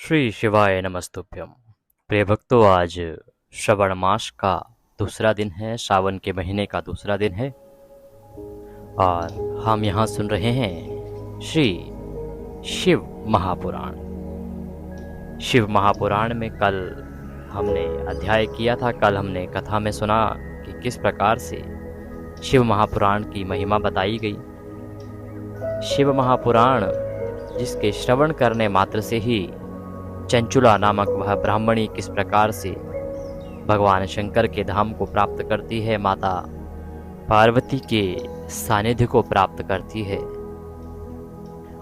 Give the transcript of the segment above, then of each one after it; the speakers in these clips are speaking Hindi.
श्री शिवाय नमस्तुभ्यम। प्रिय भक्तों, आज श्रवण मास का दूसरा दिन है, सावन के महीने का दूसरा दिन है और हम यहाँ सुन रहे हैं श्री शिव महापुराण। शिव महापुराण में कल हमने अध्याय किया था। कल हमने कथा में सुना कि किस प्रकार से शिव महापुराण की महिमा बताई गई। शिव महापुराण जिसके श्रवण करने मात्र से ही चंचुला नामक वह ब्राह्मणी किस प्रकार से भगवान शंकर के धाम को प्राप्त करती है, माता पार्वती के सानिध्य को प्राप्त करती है,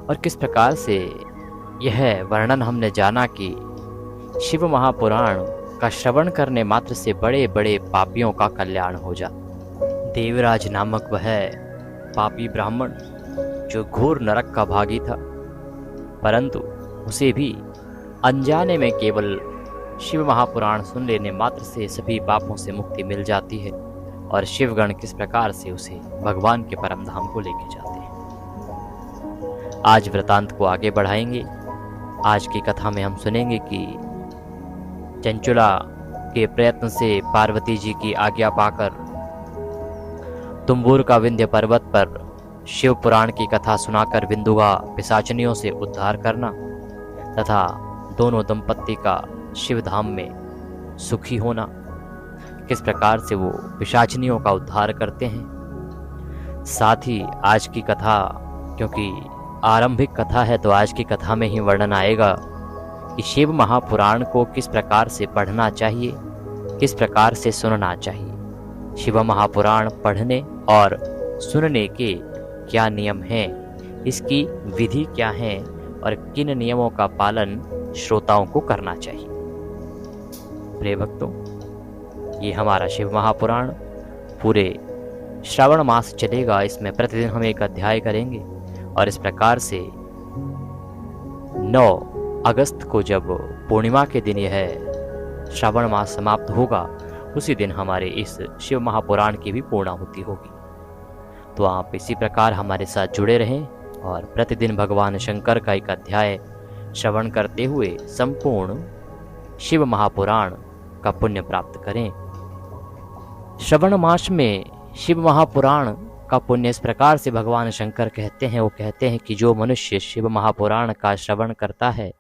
और किस प्रकार से यह वर्णन हमने जाना कि शिव महापुराण का श्रवण करने मात्र से बड़े बड़े पापियों का कल्याण हो जाता। देवराज नामक वह पापी ब्राह्मण जो घोर नरक का भागी था, परंतु उसे भी अनजाने में केवल शिव महापुराण सुन लेने मात्र से सभी पापों से मुक्ति मिल जाती है और शिवगण किस प्रकार से उसे भगवान के परम धाम को लेके जाते हैं। आज वृतांत को आगे बढ़ाएंगे। आज की कथा में हम सुनेंगे कि चंचुला के प्रयत्न से पार्वती जी की आज्ञा पाकर तुम्बूर का विंध्य पर्वत पर शिव पुराण की कथा सुनाकर विंदुगा पिशाचनियों से उद्धार करना तथा दोनों दंपत्ति का शिव धाम में सुखी होना, किस प्रकार से वो पिशाचनियों का उद्धार करते हैं। साथ ही आज की कथा, क्योंकि आरंभिक कथा है, तो आज की कथा में ही वर्णन आएगा कि शिव महापुराण को किस प्रकार से पढ़ना चाहिए, किस प्रकार से सुनना चाहिए। शिव महापुराण पढ़ने और सुनने के क्या नियम हैं, इसकी विधि क्या है और किन नियमों का पालन श्रोताओं को करना चाहिए। प्रिय भक्तों, ये हमारा शिव महापुराण पूरे श्रावण मास चलेगा। इसमें प्रतिदिन हम एक अध्याय करेंगे और इस प्रकार से 9 अगस्त को जब पूर्णिमा के दिन यह श्रावण मास समाप्त होगा, उसी दिन हमारे इस शिव महापुराण की भी पूर्णाहुति होगी। तो आप इसी प्रकार हमारे साथ जुड़े रहें और प्रतिदिन भगवान शंकर का एक अध्याय श्रवण करते हुए संपूर्ण शिव महापुराण का पुण्य प्राप्त करें। श्रवण मास में शिव महापुराण का पुण्य इस प्रकार से भगवान शंकर कहते हैं। वो कहते हैं कि जो मनुष्य शिव महापुराण का श्रवण करता है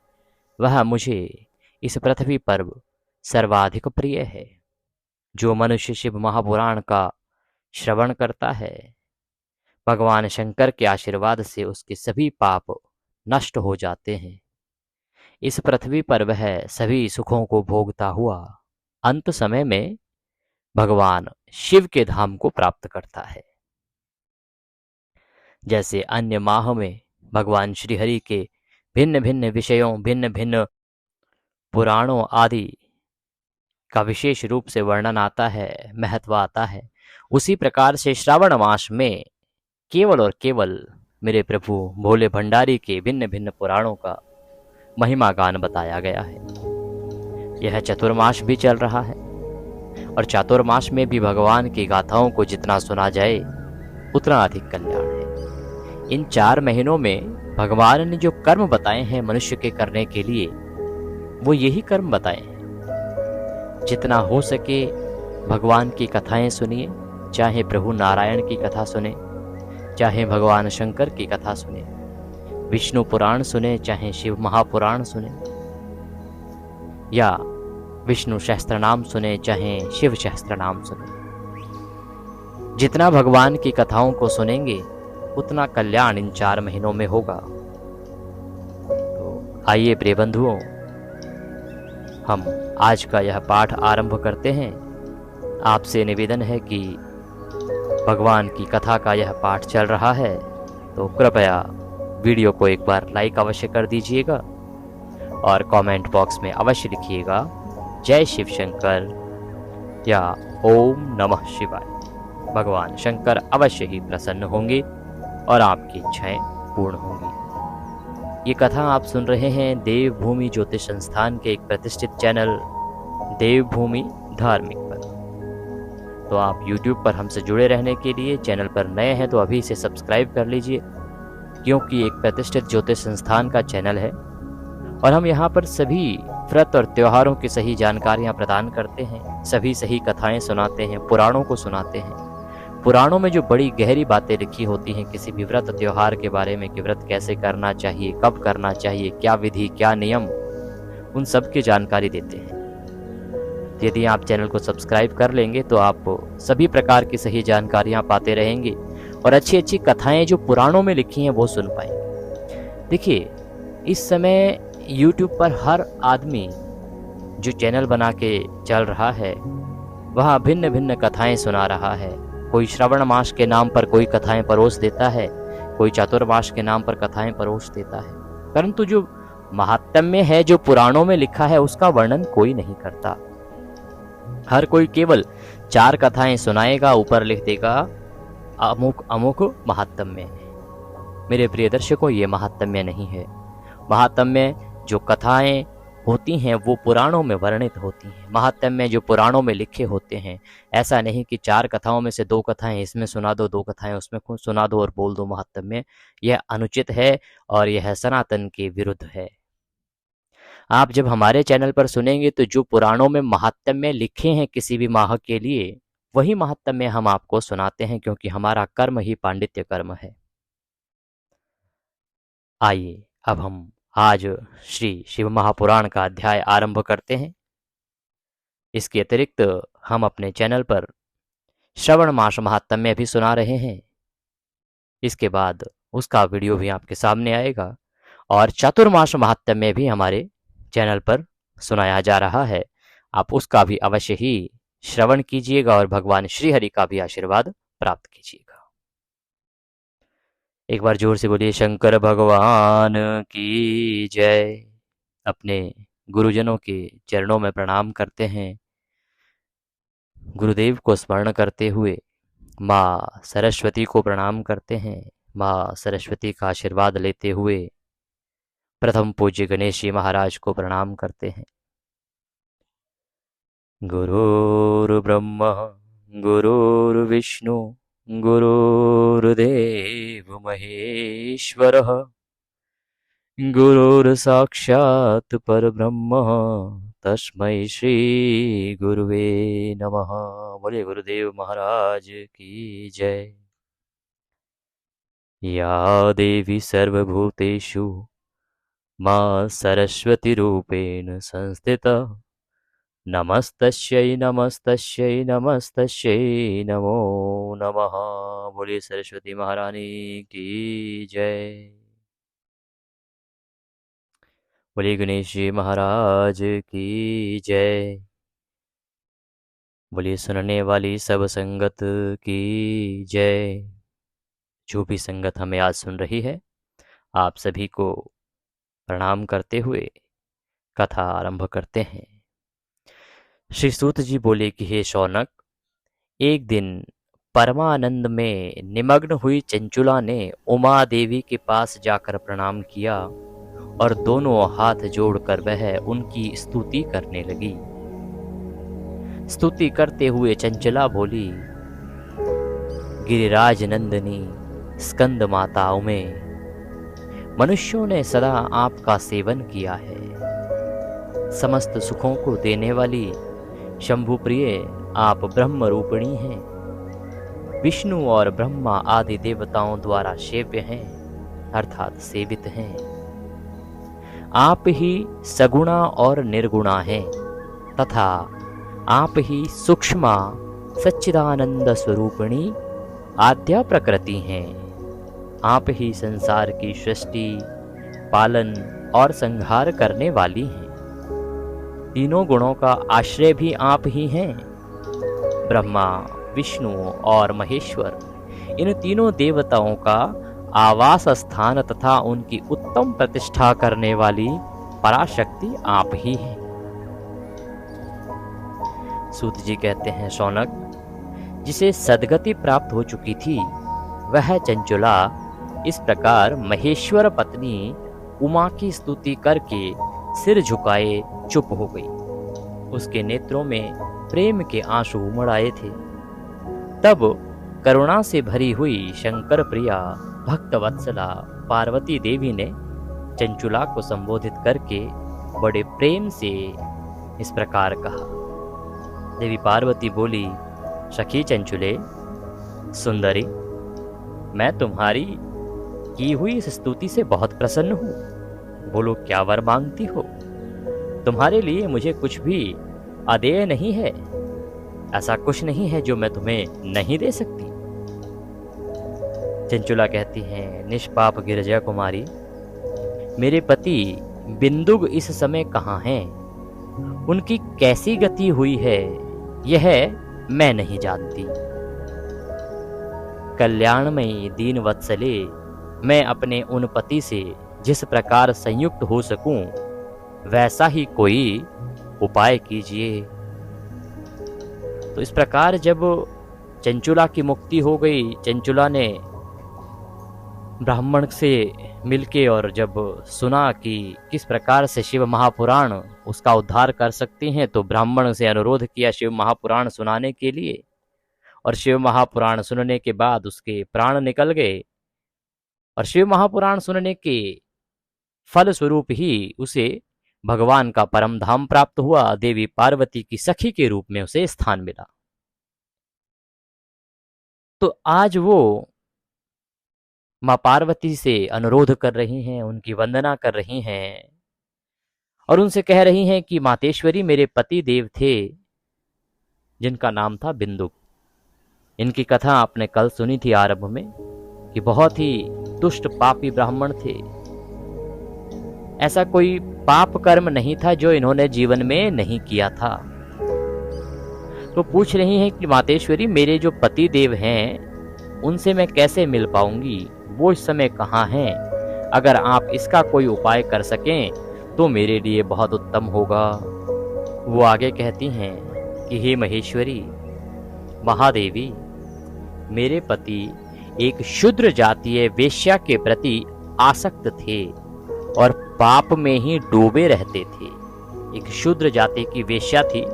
वह मुझे इस पृथ्वी पर सर्वाधिक प्रिय है। जो मनुष्य शिव महापुराण का श्रवण करता है, भगवान शंकर के आशीर्वाद से उसके सभी पाप नष्ट हो जाते हैं। इस पृथ्वी पर वह सभी सुखों को भोगता हुआ अंत समय में भगवान शिव के धाम को प्राप्त करता है। जैसे अन्य माह में भगवान श्री हरि के भिन्न भिन्न विषयों, भिन्न भिन्न पुराणों आदि का विशेष रूप से वर्णन आता है, महत्व आता है, उसी प्रकार से श्रावण मास में केवल और केवल मेरे प्रभु भोले भंडारी के भिन्न भिन्न पुराणों का महिमा गान बताया गया है। यह चतुर्मास भी चल रहा है और चातुर्मास में भी भगवान की गाथाओं को जितना सुना जाए उतना अधिक कल्याण है। इन 4 महीनों में भगवान ने जो कर्म बताए हैं मनुष्य के करने के लिए, वो यही कर्म बताए हैं। जितना हो सके भगवान की कथाएं सुनिए, चाहे प्रभु नारायण की कथा सुने, चाहे भगवान शंकर की कथा सुने, विष्णु पुराण सुने, चाहे शिव महापुराण सुने, या विष्णु सहस्त्र नाम सुने, चाहे शिव सहस्त्र नाम सुने। जितना भगवान की कथाओं को सुनेंगे उतना कल्याण इन 4 महीनों में होगा। तो आइए प्रिय बंधुओं, हम आज का यह पाठ आरंभ करते हैं। आपसे निवेदन है कि भगवान की कथा का यह पाठ चल रहा है तो कृपया वीडियो को एक बार लाइक अवश्य कर दीजिएगा और कमेंट बॉक्स में अवश्य लिखिएगा जय शिव शंकर या ओम नमः शिवाय। भगवान शंकर अवश्य ही प्रसन्न होंगे और आपकी इच्छाएं पूर्ण होंगी। ये कथा आप सुन रहे हैं देवभूमि ज्योतिष संस्थान के एक प्रतिष्ठित चैनल देवभूमि धार्मिक पर। तो आप YouTube पर हमसे जुड़े रहने के लिए, चैनल पर नए हैं तो अभी इसे सब्सक्राइब कर लीजिए, क्योंकि एक प्रतिष्ठित ज्योतिष संस्थान का चैनल है और हम यहाँ पर सभी व्रत और त्योहारों की सही जानकारियाँ प्रदान करते हैं, सभी सही कथाएं सुनाते हैं, पुराणों को सुनाते हैं। पुराणों में जो बड़ी गहरी बातें लिखी होती हैं किसी भी व्रत त्योहार के बारे में कि व्रत कैसे करना चाहिए, कब करना चाहिए, क्या विधि, क्या नियम, उन सब की जानकारी देते हैं। यदि आप चैनल को सब्सक्राइब कर लेंगे तो आप सभी प्रकार की सही जानकारियाँ पाते रहेंगे और अच्छी अच्छी कथाएं जो पुराणों में लिखी हैं वो सुन पाएंगे। देखिए, इस समय YouTube पर हर आदमी जो चैनल बना के चल रहा है वह भिन्न भिन्न कथाएं सुना रहा है। कोई श्रवण मास के नाम पर कोई कथाएं परोस देता है, कोई चातुर्मास के नाम पर कथाएं परोस देता है, परंतु जो महात्म्य है, जो पुराणों में लिखा है, उसका वर्णन कोई नहीं करता। हर कोई केवल 4 कथाएं सुनाएगा, ऊपर लिख देगा अमुक अमुक महात्म्य है। मेरे प्रिय दर्शकों, ये महात्म्य नहीं है। महात्म्य जो कथाएं होती हैं वो पुराणों में वर्णित होती हैं। महात्म्य जो पुराणों में लिखे होते हैं। ऐसा नहीं कि 4 कथाओं में से 2 कथाएं इसमें सुना दो, 2 कथाएं उसमें सुना दो और बोल दो महात्म्य। यह अनुचित है और यह सनातन के विरुद्ध है। आप जब हमारे चैनल पर सुनेंगे तो जो पुराणों में महात्म्य लिखे हैं किसी भी माह के लिए, वही महात्म्य हम आपको सुनाते हैं, क्योंकि हमारा कर्म ही पांडित्य कर्म है। आइए अब हम आज श्री शिव महापुराण का अध्याय आरंभ करते हैं। इसके अतिरिक्त हम अपने चैनल पर श्रवण मास महात्म्य भी सुना रहे हैं। इसके बाद उसका वीडियो भी आपके सामने आएगा और चातुर्मास महात्म्य भी हमारे चैनल पर सुनाया जा रहा है। आप उसका भी अवश्य ही श्रवण कीजिएगा और भगवान श्री हरि का भी आशीर्वाद प्राप्त कीजिएगा। एक बार जोर से बोलिए शंकर भगवान की जय। अपने गुरुजनों के चरणों में प्रणाम करते हैं। गुरुदेव को स्मरण करते हुए माँ सरस्वती को प्रणाम करते हैं। माँ सरस्वती का आशीर्वाद लेते हुए प्रथम पूज्य गणेश जी महाराज को प्रणाम करते हैं। गुरुर्ब्रह्मा गुरुर्विष्णु गुरुर्देव महेश्वरः गुरुर्साक्षात् परब्रह्म तस्मै श्री गुरुवे नमः। बोले गुरुदेव महाराज की जय। या देवी सर्वभूतेषु मां सरस्वती रूपेण संस्थिता नमस्तस्यै नमस्तस्यै नमस्तस्यै नमो नमः। बोलिए सरस्वती महारानी की जय। बोलिए गणेश जी महाराज की जय। बोलिए सुनने वाली सब संगत की जय। जो भी संगत हमें आज सुन रही है, आप सभी को प्रणाम करते हुए कथा आरंभ करते हैं। श्री सूत जी बोले कि हे शौनक, एक दिन परमानंद में निमग्न हुई चंचुला ने उमा देवी के पास जाकर प्रणाम किया और दोनों हाथ जोड़कर वह उनकी स्तुति करने लगी। स्तुति करते हुए चंचला बोली, गिरिराज नंदिनी स्कंद माताओं में मनुष्यों ने सदा आपका सेवन किया है। समस्त सुखों को देने वाली शंभु प्रिय आप ब्रह्म रूपिणी हैं। विष्णु और ब्रह्मा आदि देवताओं द्वारा सेव्य हैं, अर्थात सेवित हैं। आप ही सगुणा और निर्गुणा हैं तथा आप ही सूक्ष्मा सच्चिदानंद स्वरूपिणी आद्या प्रकृति हैं। आप ही संसार की सृष्टि, पालन और संहार करने वाली हैं। तीनों गुणों का आश्रय भी आप ही हैं। ब्रह्मा, विष्णु और महेश्वर, इन तीनों देवताओं का आवास स्थान तथा उनकी उत्तम प्रतिष्ठा करने वाली पराशक्ति आप ही हैं। सूत जी कहते हैं, शौनक, जिसे सद्गति प्राप्त हो चुकी थी वह चंचुला इस प्रकार महेश्वर पत्नी उमा की स्तुति करके सिर झुकाए चुप हो गई। उसके नेत्रों में प्रेम के आंसू उमड़ आए थे। तब करुणा से भरी हुई शंकर प्रिया भक्त वत्सला पार्वती देवी ने चंचुला को संबोधित करके बड़े प्रेम से इस प्रकार कहा। देवी पार्वती बोली, सखी चंचुले, सुंदरी, मैं तुम्हारी की हुई इस स्तुति से बहुत प्रसन्न हूँ। बोलो, क्या वर मांगती हो? तुम्हारे लिए मुझे कुछ भी अदेय नहीं है। ऐसा कुछ नहीं है जो मैं तुम्हें नहीं दे सकती। चंचुला कहती हैं, निष्पाप गिरिजा कुमारी, मेरे पति बिंदुग इस समय कहाँ हैं? उनकी कैसी गति हुई है यह मैं नहीं जानती। कल्याणमयी दीन वत्सले, मैं अपने उन पति से जिस प्रकार संयुक्त हो सकूं वैसा ही कोई उपाय कीजिए। तो इस प्रकार जब चंचुला की मुक्ति हो गई, चंचुला ने ब्राह्मण से मिलके और जब सुना कि किस प्रकार से शिव महापुराण उसका उद्धार कर सकते हैं, तो ब्राह्मण से अनुरोध किया शिव महापुराण सुनाने के लिए। और शिव महापुराण सुनने के बाद उसके प्राण निकल गए। और शिव महापुराण सुनने के फल स्वरूप ही उसे भगवान का परम धाम प्राप्त हुआ। देवी पार्वती की सखी के रूप में उसे स्थान मिला। तो आज वो मां पार्वती से अनुरोध कर रही हैं, उनकी वंदना कर रही हैं और उनसे कह रही हैं कि मातेश्वरी, मेरे पति देव थे जिनका नाम था बिंदुक। इनकी कथा आपने कल सुनी थी आरंभ में कि बहुत ही दुष्ट पापी ब्राह्मण थे। ऐसा कोई पाप कर्म नहीं था जो इन्होंने जीवन में नहीं किया था। तो पूछ रही हैं कि मातेश्वरी, मेरे जो पति देव हैं उनसे मैं कैसे मिल पाऊंगी? वो इस समय कहाँ हैं? अगर आप इसका कोई उपाय कर सकें तो मेरे लिए बहुत उत्तम होगा। वो आगे कहती हैं कि हे महेश्वरी, महादेवी, मेरे पति एक शूद्र जातीय वेश्या के प्रति आसक्त थे और पाप में ही डूबे रहते थे। एक शूद्र जाति की वेश्या थी,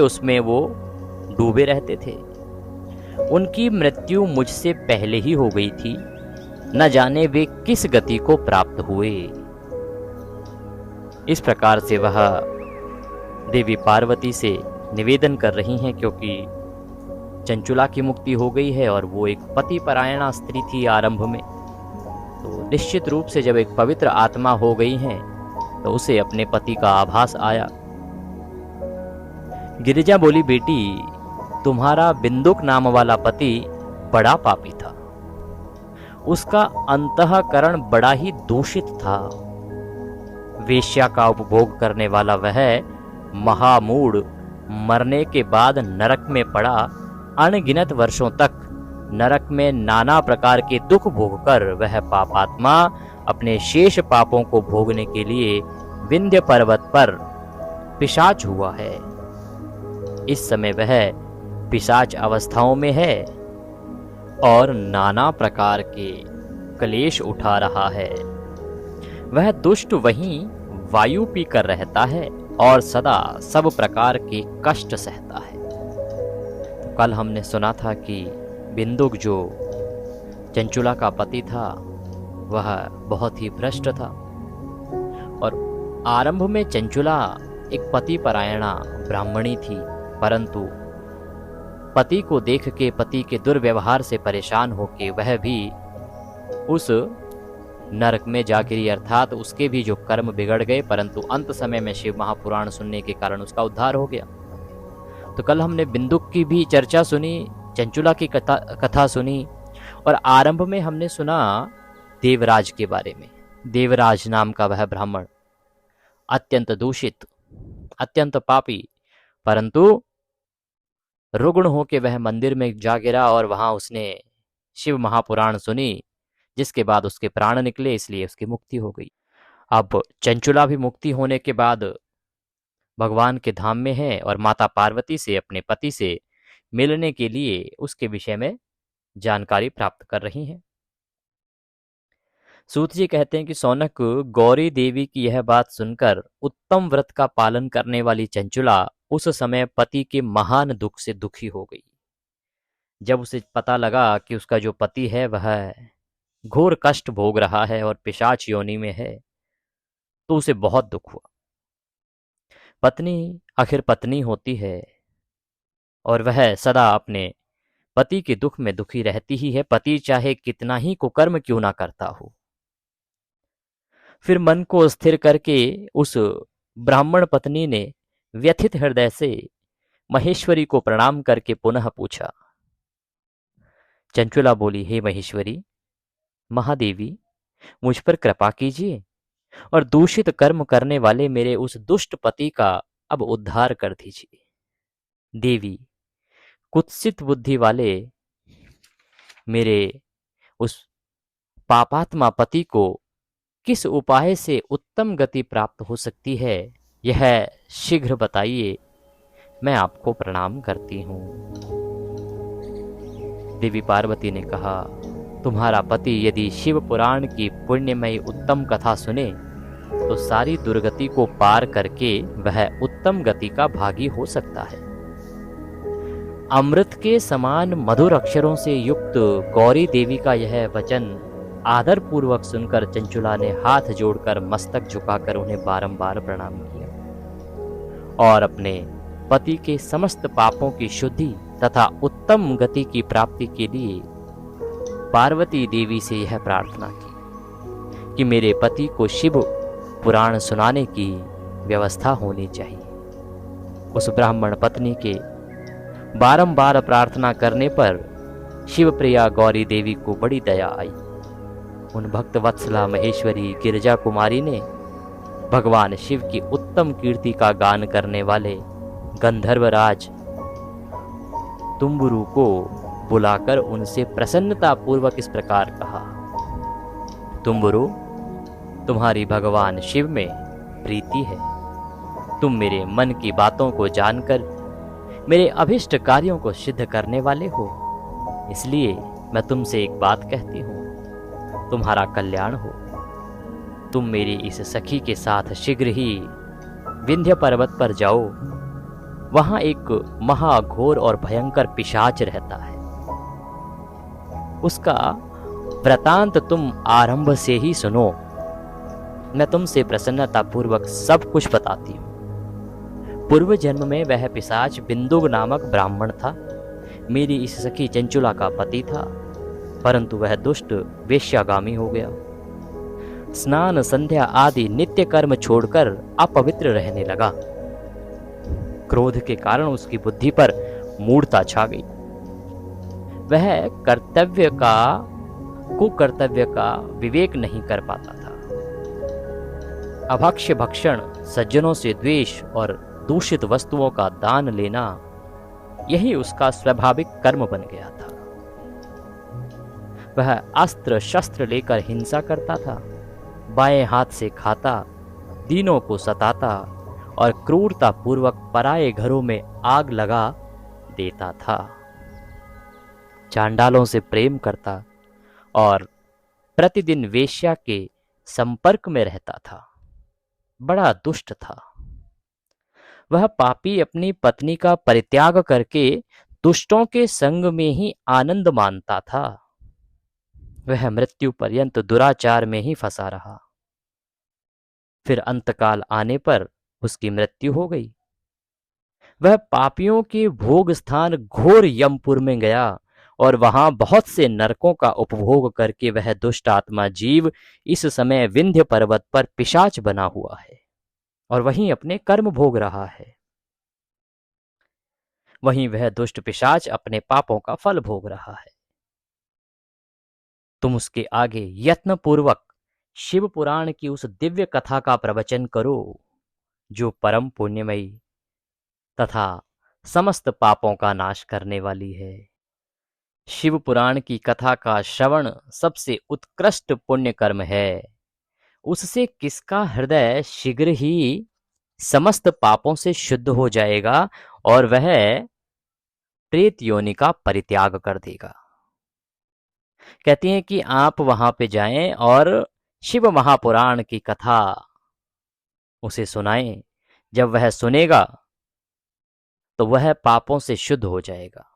उसमें वो डूबे रहते थे। उनकी मृत्यु मुझसे पहले ही हो गई थी। न जाने वे किस गति को प्राप्त हुए। इस प्रकार से वह देवी पार्वती से निवेदन कर रही हैं, क्योंकि चंचुला की मुक्ति हो गई है और वो एक पति परायणा स्त्री थी आरंभ में। तो निश्चित रूप से जब एक पवित्र आत्मा हो गई हैं तो उसे अपने पति का आभास आया। गिरिजा बोली, बेटी, तुम्हारा बिंदुक नाम वाला पति बड़ा पापी था। उसका अंतःकरण बड़ा ही दूषित था। वेश्या का उपभोग करने वाला वह महामूढ़ मरने के बाद नरक में पड़ा अनगिनत वर्षों तक नरक में नाना प्रकार के दुख भोगकर वह पापात्मा अपने शेष पापों को भोगने के लिए विंध्य पर्वत पर पिशाच हुआ है। इस समय वह पिशाच अवस्थाओं में है और नाना प्रकार के क्लेश उठा रहा है। वह दुष्ट वहीं वायु पीकर रहता है और सदा सब प्रकार के कष्ट सहता है। तो कल हमने सुना था कि बिंदुक जो चंचुला का पति था वह बहुत ही भ्रष्ट था और आरंभ में चंचुला एक पति परायणा ब्राह्मणी थी, परंतु पति को देख के, पति के दुर्व्यवहार से परेशान होके वह भी उस नरक में जा गिरी, अर्थात उसके भी जो कर्म बिगड़ गए, परंतु अंत समय में शिव महापुराण सुनने के कारण उसका उद्धार हो गया। तो कल हमने बिंदुक की भी चर्चा सुनी, चंचुला की कथा सुनी और आरंभ में हमने सुना देवराज के बारे में। देवराज नाम का वह ब्राह्मण अत्यंत दूषित, अत्यंत पापी, परंतु रुग्ण होके वह मंदिर में जा गिरा और वहां उसने शिव महापुराण सुनी, जिसके बाद उसके प्राण निकले, इसलिए उसकी मुक्ति हो गई। अब चंचुला भी मुक्ति होने के बाद भगवान के धाम में है और माता पार्वती से अपने पति से मिलने के लिए उसके विषय में जानकारी प्राप्त कर रही हैं। सूत जी कहते हैं कि सौनक, गौरी देवी की यह बात सुनकर उत्तम व्रत का पालन करने वाली चंचुला उस समय पति के महान दुख से दुखी हो गई। जब उसे पता लगा कि उसका जो पति है वह घोर कष्ट भोग रहा है और पिशाच योनि में है, तो उसे बहुत दुख हुआ। पत्नी आखिर पत्नी होती है और वह सदा अपने पति के दुख में दुखी रहती ही है, पति चाहे कितना ही कुकर्म क्यों ना करता हो। फिर मन को स्थिर करके उस ब्राह्मण पत्नी ने व्यथित हृदय से महेश्वरी को प्रणाम करके पुनः पूछा। चंचुला बोली, हे महेश्वरी, महादेवी, मुझ पर कृपा कीजिए और दूषित कर्म करने वाले मेरे उस दुष्ट पति का अब उद्धार कर दीजिए। देवी, कुत्सित बुद्धि वाले मेरे उस पापात्मा पति को किस उपाय से उत्तम गति प्राप्त हो सकती है, यह शीघ्र बताइए, मैं आपको प्रणाम करती हूँ। देवी पार्वती ने कहा, तुम्हारा पति यदि शिव पुराण की पुण्यमयी उत्तम कथा सुने तो सारी दुर्गति को पार करके वह उत्तम गति का भागी हो सकता है। अमृत के समान मधुर अक्षरों से युक्त गौरी देवी का यह वचन आदर पूर्वक सुनकर चंचुला ने हाथ जोड़कर मस्तक झुकाकर उन्हें बारंबार प्रणाम किया और अपने पति के समस्त पापों की शुद्धि तथा उत्तम गति की प्राप्ति के लिए पार्वती देवी से यह प्रार्थना की कि मेरे पति को शिव पुराण सुनाने की व्यवस्था होनी चाहिए। उस ब्राह्मण पत्नी के बारंबार प्रार्थना करने पर शिवप्रिया गौरी देवी को बड़ी दया आई। उन भक्त वत्सला महेश्वरी गिरिजा कुमारी ने भगवान शिव की उत्तम कीर्ति का गान करने वाले गंधर्वराज तुम्बुरु को बुलाकर उनसे प्रसन्नता पूर्वक इस प्रकार कहा, तुम्बुरु, तुम्हारी भगवान शिव में प्रीति है। तुम मेरे मन की बातों को जानकर मेरे अभिष्ट कार्यों को सिद्ध करने वाले हो, इसलिए मैं तुमसे एक बात कहती हूँ, तुम्हारा कल्याण हो। तुम मेरी इस सखी के साथ शीघ्र ही विंध्य पर्वत पर जाओ। वहां एक महाघोर और भयंकर पिशाच रहता है। उसका वृतांत तुम आरंभ से ही सुनो। मैं तुमसे प्रसन्नता पूर्वक सब कुछ बताती हूँ। पूर्व जन्म में वह पिशाच बिंदुक नामक ब्राह्मण था, मेरी इस सखी चंचुला का पति था, परंतु वह दुष्ट वेश्यागामी हो गया। स्नान संध्या आदि नित्य कर्म छोड़कर अपवित्र रहने लगा। क्रोध के कारण उसकी बुद्धि पर मूढ़ता छा गई। वह कुकर्तव्य का विवेक नहीं कर पाता था। अभक्ष्य भक्षण, सज्जनों से द्वेष और दूषित वस्तुओं का दान लेना, यही उसका स्वाभाविक कर्म बन गया था। वह अस्त्र शस्त्र लेकर हिंसा करता था, बाएं हाथ से खाता, दीनों को सताता और क्रूरता पूर्वक पराये घरों में आग लगा देता था। चांडालों से प्रेम करता और प्रतिदिन वेश्या के संपर्क में रहता था। बड़ा दुष्ट था। वह पापी अपनी पत्नी का परित्याग करके दुष्टों के संग में ही आनंद मानता था। वह मृत्यु पर्यंत दुराचार में ही फंसा रहा। फिर अंतकाल आने पर उसकी मृत्यु हो गई। वह पापियों के भोग स्थान घोर यमपुर में गया और वहां बहुत से नरकों का उपभोग करके वह दुष्ट आत्मा जीव इस समय विंध्य पर्वत पर पिशाच बना हुआ है और वहीं अपने कर्म भोग रहा है। वहीं वह दुष्ट पिशाच अपने पापों का फल भोग रहा है। तुम उसके आगे यत्न पूर्वक शिव पुराण की उस दिव्य कथा का प्रवचन करो जो परम पुण्यमयी तथा समस्त पापों का नाश करने वाली है। शिव पुराण की कथा का श्रवण सबसे उत्कृष्ट पुण्य कर्म है। उससे किसका हृदय शीघ्र ही समस्त पापों से शुद्ध हो जाएगा और वह प्रेत योनि का परित्याग कर देगा। कहती हैं कि आप वहां पे जाएं और शिव महापुराण की कथा उसे सुनाएं। जब वह सुनेगा तो वह पापों से शुद्ध हो जाएगा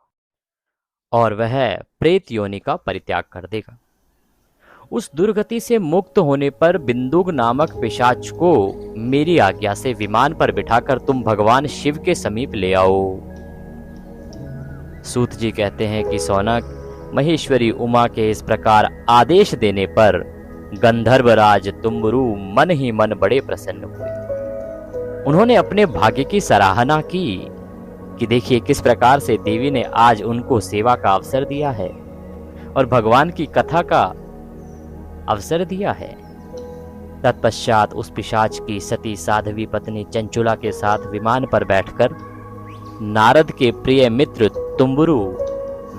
और वह प्रेत योनि का परित्याग कर देगा। उस दुर्गति से मुक्त होने पर बिंदुक नामक पिशाच को मेरी आज्ञा से विमान पर बिठाकर तुम भगवान शिव के समीप ले आओ। सूत जी कहते हैं कि सौनक, महेश्वरी उमा के इस प्रकार आदेश देने पर गंधर्वराज तुम्बुरु मन ही मन बड़े प्रसन्न हुए। उन्होंने अपने भाग्य की सराहना की कि देखिए किस प्रकार से देवी ने आज उनको सेवा का अवसर दिया है और भगवान की कथा का अवसर दिया है। तत्पश्चात उस पिशाच की सती साध्वी पत्नी चंचुला के साथ विमान पर बैठकर नारद के प्रिय मित्र तुम्बुरु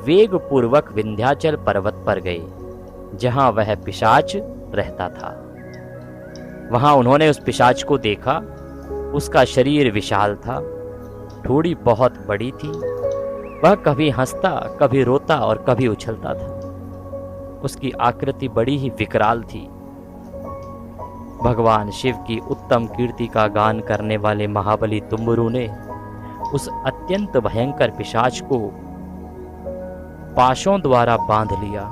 वेग पूर्वक विंध्याचल पर्वत पर गए, जहां वह पिशाच रहता था। वहां उन्होंने उस पिशाच को देखा। उसका शरीर विशाल था, ठोड़ी बहुत बड़ी थी। वह कभी हंसता, कभी रोता और कभी उछलता था। उसकी आकृति बड़ी ही विकराल थी। भगवान शिव की उत्तम कीर्ति का गान करने वाले महाबली तुम्बुरु ने उस अत्यंत भयंकर पिशाच को पाशों द्वारा बांध लिया।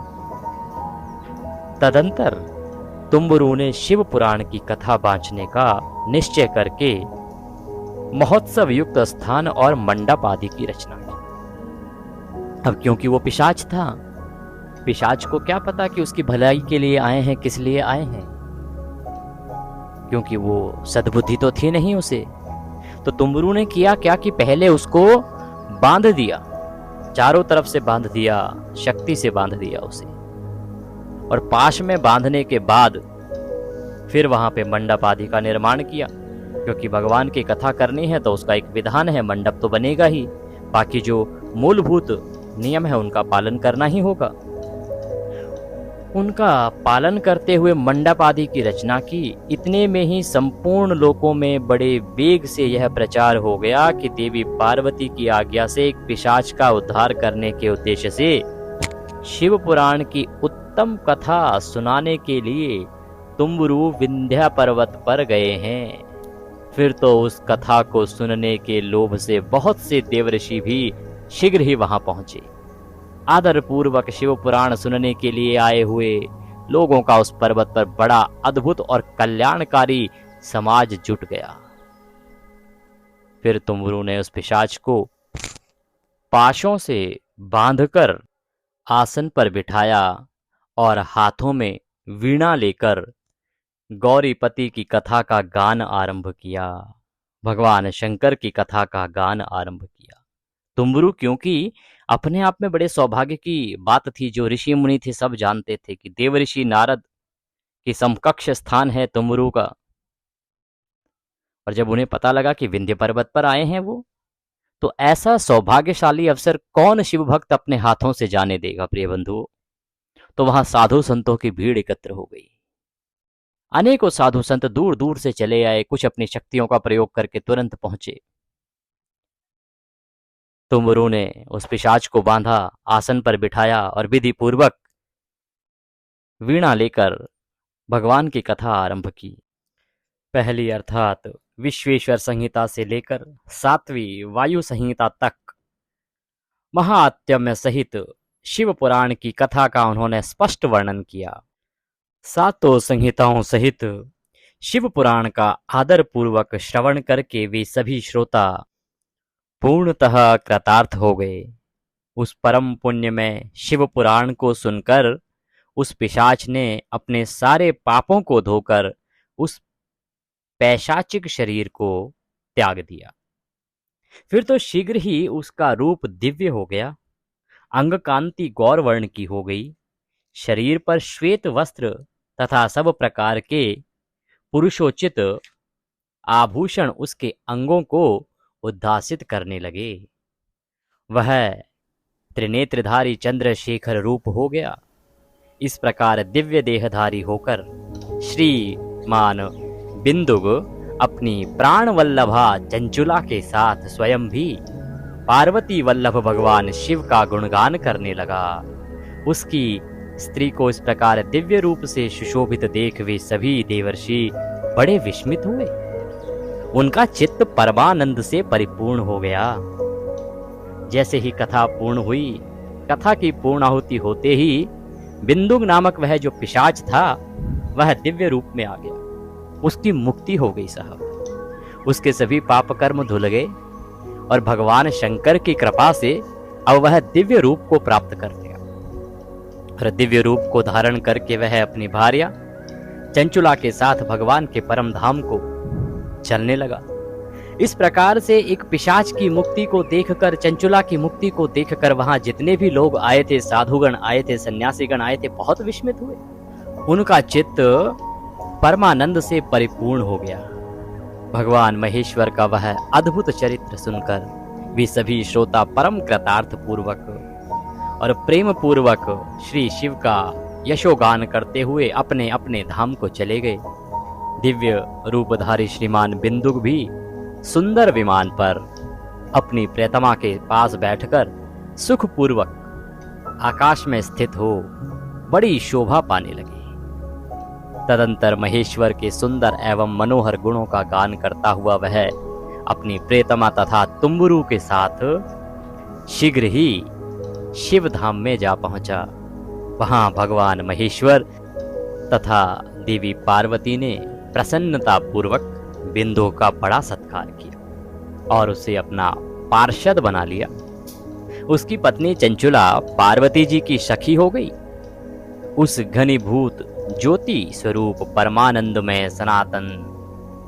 तदंतर तुम्बुरु ने शिव पुराण की कथा बांचने का निश्चय करके महोत्सव युक्त स्थान और मंडप आदि की रचना की। अब क्योंकि वो पिशाच था, पिशाच को क्या पता कि उसकी भलाई के लिए आए हैं, किस लिए आए हैं, क्योंकि वो सद्बुद्धि तो थी नहीं उसे। तो तुम्बुरु ने किया क्या कि पहले उसको बांध दिया, चारों तरफ से बांध दिया, शक्ति से बांध दिया उसे। और पाश में बांधने के बाद फिर वहां पे मंडप आदि का निर्माण किया, क्योंकि भगवान की कथा करनी है तो उसका एक विधान है, मंडप तो बनेगा ही, बाकी जो मूलभूत नियम है उनका पालन करना ही होगा। उनका पालन करते हुए मंडप आदि की रचना की। इतने में ही संपूर्ण लोकों में बड़े वेग से यह प्रचार हो गया कि देवी पार्वती की आज्ञा से एक पिशाच का उद्धार करने के उद्देश्य से शिव पुराण की उत्तम कथा सुनाने के लिए तुम्बुरु विंध्या पर्वत पर गए हैं। फिर तो उस कथा को सुनने के लोभ से बहुत से देवऋषि भी शीघ्र ही वहां पहुंचे। आदर पूर्वक शिव पुराण सुनने के लिए आए हुए लोगों का उस पर्वत पर बड़ा अद्भुत और कल्याणकारी समाज जुट गया। फिर तुम्बुरु ने उस पिशाच को पाशों से बांधकर आसन पर बिठाया और हाथों में वीणा लेकर गौरीपति की कथा का गान आरंभ किया, भगवान शंकर की कथा का गान आरंभ किया। तुम्बुरु क्योंकि अपने आप में बड़े सौभाग्य की बात थी, जो ऋषि मुनि थे सब जानते थे कि देवऋषि नारद की समकक्ष स्थान है तुम्बुरु का। और जब उन्हें पता लगा कि विंध्य पर्वत पर आए हैं वो, तो ऐसा सौभाग्यशाली अवसर कौन शिव भक्त अपने हाथों से जाने देगा प्रिय बंधुओं। तो वहां साधु संतों की भीड़ एकत्र हो गई। अनेकों साधु संत दूर दूर से चले आए, कुछ अपनी शक्तियों का प्रयोग करके तुरंत पहुंचे। तुम्बुरु ने उस पिशाच को बांधा, आसन पर बिठाया और विधि पूर्वक वीणा लेकर भगवान की कथा आरंभ की। पहली अर्थात विश्वेश्वर संहिता से लेकर 7वीं वायु संहिता तक महात्म्य सहित शिव पुराण की कथा का उन्होंने स्पष्ट वर्णन किया। 7 संहिताओं सहित शिव पुराण का आदर पूर्वक श्रवण करके वे सभी श्रोता पूर्णतः कृतार्थ हो गए। उस परम पुण्य में शिव पुराण को सुनकर उस पिशाच ने अपने सारे पापों को धोकर उस पैशाचिक शरीर को त्याग दिया। फिर तो शीघ्र ही उसका रूप दिव्य हो गया, अंग कांति गौरवर्ण की हो गई, शरीर पर श्वेत वस्त्र तथा सब प्रकार के पुरुषोचित आभूषण उसके अंगों को उद्भासित करने लगे। वह त्रिनेत्रधारी चंद्रशेखर रूप हो गया। इस प्रकार दिव्य देहधारी होकर श्रीमान बिंदुग अपनी प्राण वल्लभा चंचुला के साथ स्वयं भी पार्वती वल्लभ भगवान शिव का गुणगान करने लगा। उसकी स्त्री को इस प्रकार दिव्य रूप से सुशोभित देख वे सभी देवर्षि बड़े विस्मित हुए। उनका चित्त परमानंद से परिपूर्ण हो गया। जैसे ही कथा पूर्ण हुई, कथा की पूर्णाहुति होते ही बिंदुक नामक वह जो पिशाच था वह दिव्य रूप में आ गया। उसकी मुक्ति हो गई साहब। उसके सभी पाप कर्म धुल गए और भगवान शंकर की कृपा से अब वह दिव्य रूप को प्राप्त कर गया। और दिव्य रूप को धारण करके वह अपनी भार्या चंचुला के साथ भगवान के परम धाम को चलने लगा। इस प्रकार से एक पिशाच की मुक्ति को देखकर, चंचुला की मुक्ति को देखकर वहां जितने भी लोग आए थे, साधुगण आए थे, सन्यासीगण आए थे, बहुत विस्मित हुए। उनका चित्त परमानंद से परिपूर्ण हो गया। भगवान महेश्वर का वह अद्भुत चरित्र सुनकर वे सभी श्रोता परम कृतार्थ पूर्वक और प्रेम पूर्वक श्री शिव का यशोगान करते हुए अपने अपने धाम को चले गए। दिव्य रूपधारी श्रीमान बिंदुक भी सुंदर विमान पर अपनी प्रियतमा के पास बैठकर सुखपूर्वक आकाश में स्थित हो बड़ी शोभा पाने लगे। तदंतर महेश्वर के सुंदर एवं मनोहर गुणों का गान करता हुआ वह अपनी प्रियतमा तथा तुम्बुरु के साथ शीघ्र ही शिव धाम में जा पहुंचा। वहां भगवान महेश्वर तथा देवी पार्वती ने प्रसन्नता पूर्वक बिंदु का बड़ा सत्कार किया और उसे अपना पार्षद बना लिया। उसकी पत्नी चंचुला पार्वती जी की सखी हो गई। उस घनीभूत ज्योति स्वरूप परमानंदमय सनातन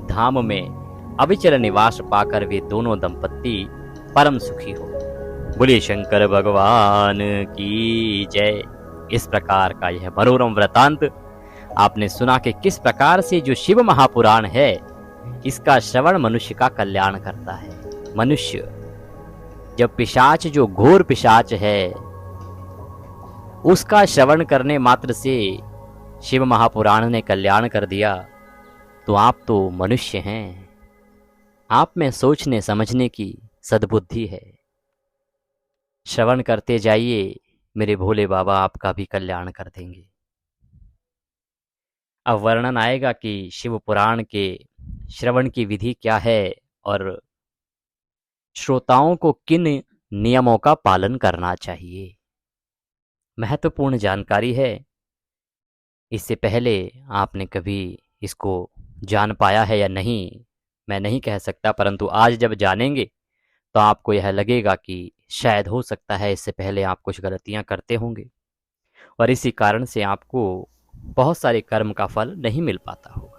धाम में अविचल निवास पाकर वे दोनों दंपत्ति परम सुखी हो। बोले शंकर भगवान की जय। इस प्रकार का यह मनोरम वृतांत आपने सुना कि किस प्रकार से जो शिव महापुराण है इसका श्रवण मनुष्य का कल्याण करता है। मनुष्य जब पिशाच, जो घोर पिशाच है, उसका श्रवण करने मात्र से शिव महापुराण ने कल्याण कर दिया, तो आप तो मनुष्य हैं। आप में सोचने समझने की सद्बुद्धि है। श्रवण करते जाइए, मेरे भोले बाबा आपका भी कल्याण कर देंगे। अब वर्णन आएगा कि शिव पुराण के श्रवण की विधि क्या है और श्रोताओं को किन नियमों का पालन करना चाहिए। महत्वपूर्ण जानकारी है। इससे पहले आपने कभी इसको जान पाया है या नहीं, मैं नहीं कह सकता, परंतु आज जब जानेंगे तो आपको यह लगेगा कि शायद हो सकता है इससे पहले आप कुछ गलतियां करते होंगे और इसी कारण से आपको बहुत सारे कर्म का फल नहीं मिल पाता होगा।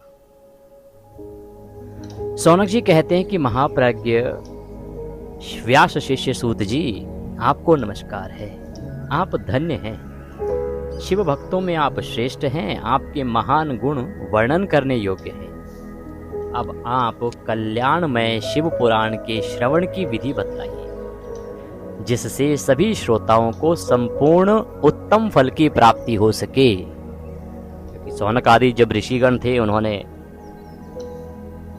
सौनक जी कहते हैं कि महाप्रज्ञ व्यास शिष्य सूत जी, आपको नमस्कार है। आप धन्य हैं। शिव भक्तों में आप श्रेष्ठ हैं। आपके महान गुण वर्णन करने योग्य हैं। अब आप कल्याणमय शिव पुराण के श्रवण की विधि बताइए, जिससे सभी श्रोताओं को संपूर्ण उत्तम फल की प्राप्ति हो सके। क्योंकि सौनक आदि जब ऋषिगण थे, उन्होंने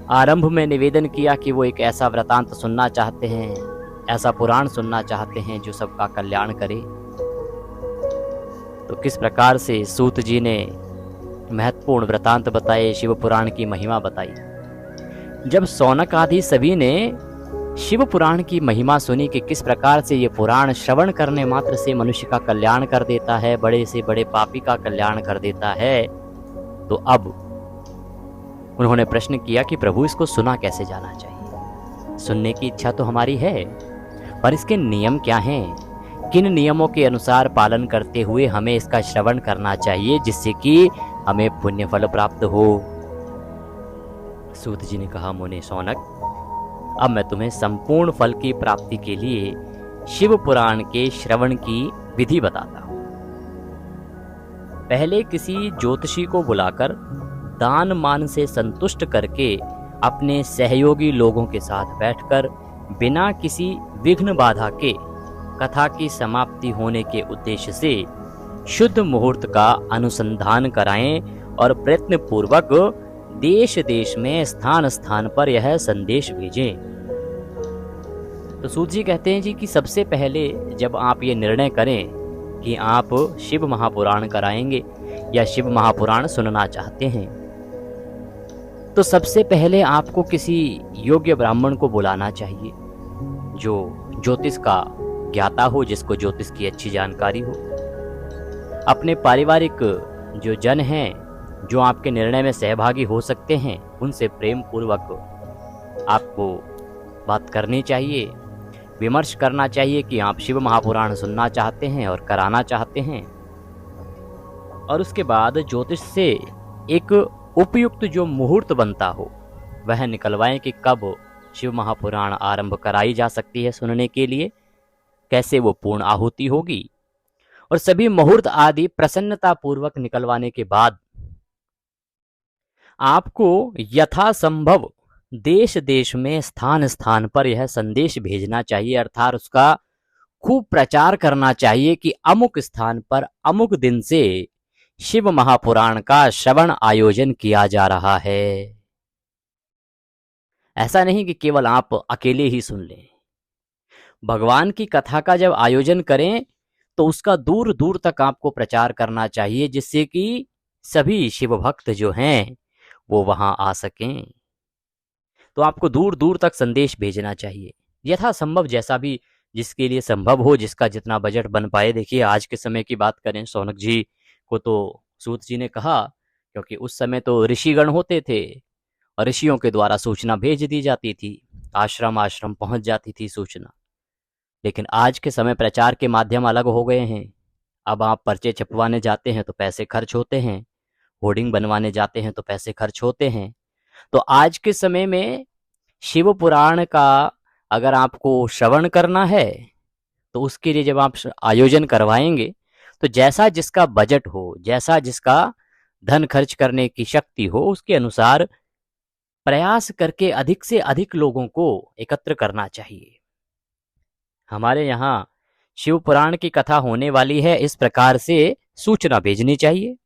आरंभ में निवेदन किया कि वो एक ऐसा वृतांत सुनना चाहते हैं, ऐसा पुराण सुनना चाहते हैं जो सबका कल्याण करे। तो किस प्रकार से सूत जी ने महत्वपूर्ण वृतांत बताए, शिव पुराण की महिमा बताई। जब सौनक आदि सभी ने शिव पुराण की महिमा सुनी कि किस प्रकार से ये पुराण श्रवण करने मात्र से मनुष्य का कल्याण कर देता है, बड़े से बड़े पापी का कल्याण कर देता है, तो अब उन्होंने प्रश्न किया कि प्रभु इसको सुना कैसे जाना चाहिए। सुनने की इच्छा तो हमारी है, पर इसके नियम क्या हैं? किन नियमों के अनुसार पालन करते हुए हमें इसका श्रवण करना चाहिए जिससे कि हमें पुण्य फल प्राप्त हो। सूत जी ने कहा, मुने सौनक, अब मैं तुम्हें संपूर्ण फल की प्राप्ति के लिए शिव पुराण के श्रवण की विधि बताता हूं। पहले किसी ज्योतिषी को बुलाकर दान मान से संतुष्ट करके अपने सहयोगी लोगों के साथ बैठकर बिना किसी विघ्न बाधा के कथा की समाप्ति होने के उद्देश्य से शुद्ध मुहूर्त का अनुसंधान कराएं और प्रयत्न पूर्वक देश देश में स्थान स्थान पर यह संदेश भेजें। तो सूत जी कहते हैं जी कि सबसे पहले जब आप ये निर्णय करें कि आप शिव महापुराण कराएंगे या शिव महापुराण सुनना चाहते हैं, तो सबसे पहले आपको किसी योग्य ब्राह्मण को बुलाना चाहिए जो ज्योतिष का ज्ञाता हो, जिसको ज्योतिष की अच्छी जानकारी हो। अपने पारिवारिक जो जन हैं, जो आपके निर्णय में सहभागी हो सकते हैं, उनसे प्रेम पूर्वक आपको बात करनी चाहिए, विमर्श करना चाहिए कि आप शिव महापुराण सुनना चाहते हैं और कराना चाहते हैं। और उसके बाद ज्योतिष से एक उपयुक्त जो मुहूर्त बनता हो वह निकलवाएं कि कब शिव महापुराण आरंभ कराई जा सकती है सुनने के लिए, कैसे वो पूर्ण आहुति होगी, और सभी मुहूर्त आदि प्रसन्नता पूर्वक निकलवाने के बाद आपको यथासंभव देश देश में स्थान स्थान पर यह संदेश भेजना चाहिए, अर्थात उसका खूब प्रचार करना चाहिए कि अमुक स्थान पर अमुक दिन से शिव महापुराण का श्रवण आयोजन किया जा रहा है। ऐसा नहीं कि केवल आप अकेले ही सुन लें। भगवान की कथा का जब आयोजन करें तो उसका दूर दूर तक आपको प्रचार करना चाहिए, जिससे कि सभी शिव भक्त जो हैं वो वहां आ सकें। तो आपको दूर दूर तक संदेश भेजना चाहिए, यथासंभव, जैसा भी जिसके लिए संभव हो, जिसका जितना बजट बन पाए। देखिए आज के समय की बात करें, शौनक जी को तो सूत जी ने कहा, क्योंकि उस समय तो ऋषिगण होते थे और ऋषियों के द्वारा सूचना भेज दी जाती थी, आश्रम आश्रम पहुंच जाती थी सूचना। लेकिन आज के समय प्रचार के माध्यम अलग हो गए हैं। अब आप पर्चे छपवाने जाते हैं तो पैसे खर्च होते हैं, होर्डिंग बनवाने जाते हैं तो पैसे खर्च होते हैं। तो आज के समय में शिव पुराण का अगर आपको श्रवण करना है तो उसके लिए जब आप आयोजन करवाएंगे तो जैसा जिसका बजट हो, जैसा जिसका धन खर्च करने की शक्ति हो, उसके अनुसार प्रयास करके अधिक से अधिक लोगों को एकत्र करना चाहिए। हमारे यहाँ शिव पुराण की कथा होने वाली है, इस प्रकार से सूचना भेजनी चाहिए।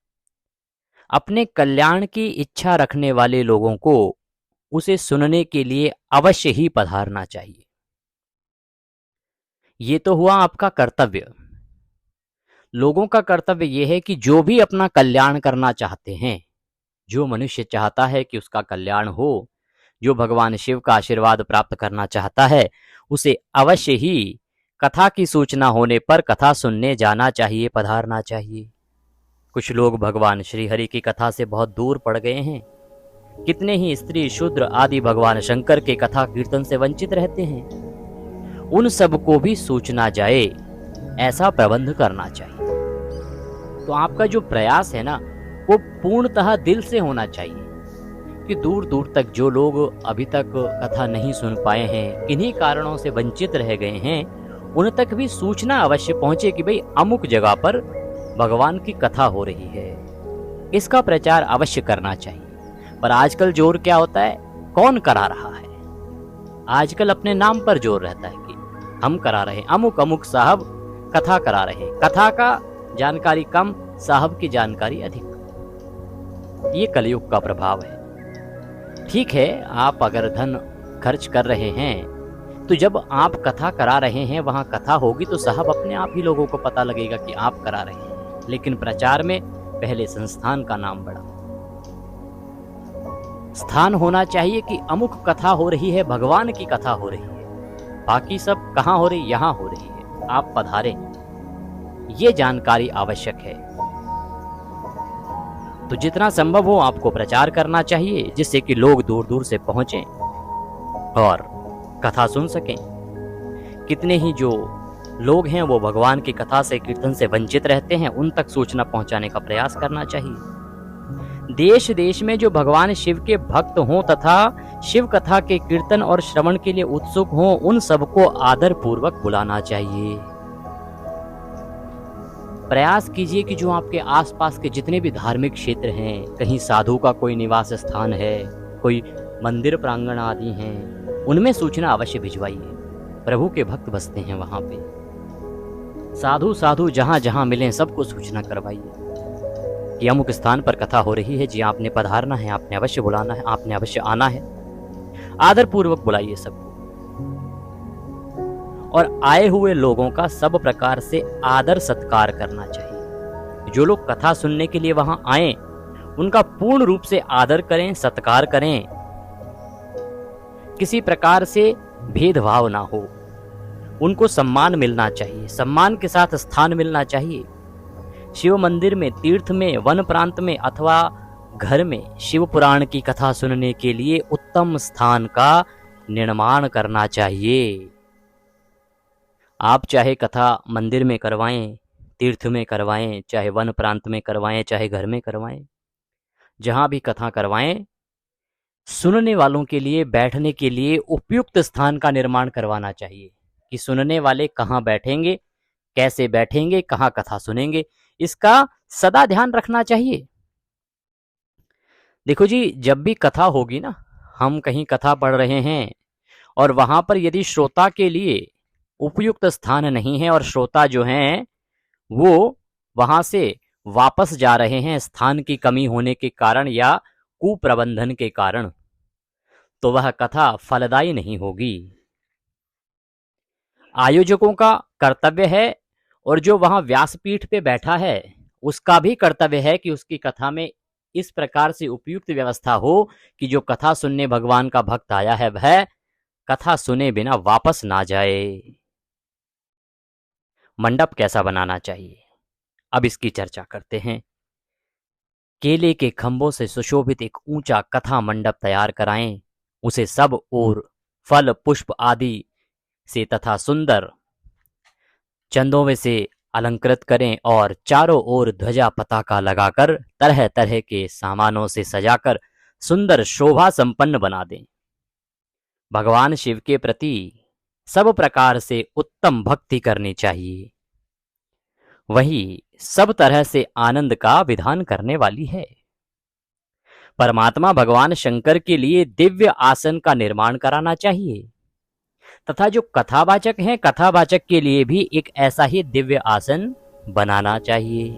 अपने कल्याण की इच्छा रखने वाले लोगों को उसे सुनने के लिए अवश्य ही पधारना चाहिए। ये तो हुआ आपका कर्तव्य। लोगों का कर्तव्य यह है कि जो भी अपना कल्याण करना चाहते हैं, जो मनुष्य चाहता है कि उसका कल्याण हो, जो भगवान शिव का आशीर्वाद प्राप्त करना चाहता है, उसे अवश्य ही कथा की सूचना होने पर कथा सुनने जाना चाहिए, पधारना चाहिए। कुछ लोग भगवान श्री हरि की कथा से बहुत दूर पड़ गए हैं। कितने ही स्त्री शूद्र आदि भगवान शंकर के कथा कीर्तन से वंचित रहते हैं। उन सबको भी सूचना जाए, ऐसा प्रबंध करना चाहिए। तो आपका जो प्रयास है ना, वो पूर्णतः दिल से होना चाहिए कि दूर दूर तक जो लोग अभी तक कथा नहीं सुन पाए हैं, किन्हीं कारणों से वंचित रह गए हैं, उन तक भी सूचना अवश्य पहुंचे कि भाई अमुक जगह पर भगवान की कथा हो रही है। इसका प्रचार अवश्य करना चाहिए। पर आजकल जोर क्या होता है, कौन करा रहा है? आजकल अपने नाम पर जोर रहता है कि हम करा रहे, अमुक अमुक साहब कथा करा रहे। कथा का जानकारी कम, साहब की जानकारी अधिक। ये कलयुग का प्रभाव है। ठीक है, आप अगर धन खर्च कर रहे हैं तो जब आप कथा करा रहे हैं, वहां कथा होगी तो साहब अपने आप ही लोगों को पता लगेगा कि आप करा रहे हैं। लेकिन प्रचार में पहले संस्थान का नाम बड़ा स्थान होना चाहिए कि अमुक कथा हो रही है, भगवान की कथा हो रही है। बाकी सब कहाँ हो रही, यहाँ हो रही है, आप पधारें। ये जानकारी आवश्यक है। तो जितना संभव हो आपको प्रचार करना चाहिए, जिससे कि लोग दूर दूर से पहुंचें और कथा सुन सकें। कितने ही जो लोग हैं वो भगवान की कथा से, कीर्तन से वंचित रहते हैं, उन तक सूचना पहुंचाने का प्रयास करना चाहिए। देश देश में जो भगवान शिव के भक्त हों तथा शिव कथा के कीर्तन और श्रवण के लिए उत्सुक हों, उन सबको आदर पूर्वक बुलाना चाहिए। प्रयास कीजिए कि जो आपके आसपास के जितने भी धार्मिक क्षेत्र हैं, कहीं साधु का कोई निवास स्थान है, कोई मंदिर प्रांगण आदि हैं, उनमें सूचना अवश्य भिजवाइए। प्रभु के भक्त बसते हैं वहां पे। साधु साधु जहां जहां मिलें सबको सूचना करवाइए कि अमुक स्थान पर कथा हो रही है जी, आपने पधारना है, आपने अवश्य बुलाना है, आपने अवश्य आना है। आदर पूर्वक बुलाइए सबको। और आए हुए लोगों का सब प्रकार से आदर सत्कार करना चाहिए। जो लोग कथा सुनने के लिए वहां आए, उनका पूर्ण रूप से आदर करें, सत्कार करें। किसी प्रकार से भेदभाव ना हो, उनको सम्मान मिलना चाहिए, सम्मान के साथ स्थान मिलना चाहिए। शिव मंदिर में, तीर्थ में, वन प्रांत में अथवा घर में शिव पुराण की कथा सुनने के लिए उत्तम स्थान का निर्माण करना चाहिए। आप चाहे कथा मंदिर में करवाएं, तीर्थ में करवाएं, चाहे वन प्रांत में करवाएं, चाहे घर में करवाएं, जहां भी कथा करवाएं, सुनने वालों के लिए बैठने के लिए उपयुक्त स्थान का निर्माण करवाना चाहिए कि सुनने वाले कहाँ बैठेंगे, कैसे बैठेंगे, कहाँ कथा सुनेंगे, इसका सदा ध्यान रखना चाहिए। देखो जी, जब भी कथा होगी ना, हम कहीं कथा पढ़ रहे हैं और वहां पर यदि श्रोता के लिए उपयुक्त स्थान नहीं है और श्रोता जो हैं वो वहां से वापस जा रहे हैं स्थान की कमी होने के कारण या कुप्रबंधन के कारण, तो वह कथा फलदायी नहीं होगी। आयोजकों का कर्तव्य है और जो वहां व्यासपीठ पे बैठा है उसका भी कर्तव्य है कि उसकी कथा में इस प्रकार से उपयुक्त व्यवस्था हो कि जो कथा सुनने भगवान का भक्त आया है वह कथा सुने बिना वापस ना जाए। मंडप कैसा बनाना चाहिए, अब इसकी चर्चा करते हैं। केले के खंभों से सुशोभित एक ऊंचा कथा मंडप तैयार कराएं, उसे सब ओर फल पुष्प आदि से तथा सुंदर चंदों से अलंकृत करें और चारों ओर ध्वजा पताका लगाकर तरह तरह के सामानों से सजाकर सुंदर शोभा संपन्न बना दें। भगवान शिव के प्रति सब प्रकार से उत्तम भक्ति करनी चाहिए, वही सब तरह से आनंद का विधान करने वाली है। परमात्मा भगवान शंकर के लिए दिव्य आसन का निर्माण कराना चाहिए तथा जो कथावाचक हैं, कथावाचक के लिए भी एक ऐसा ही दिव्य आसन बनाना चाहिए।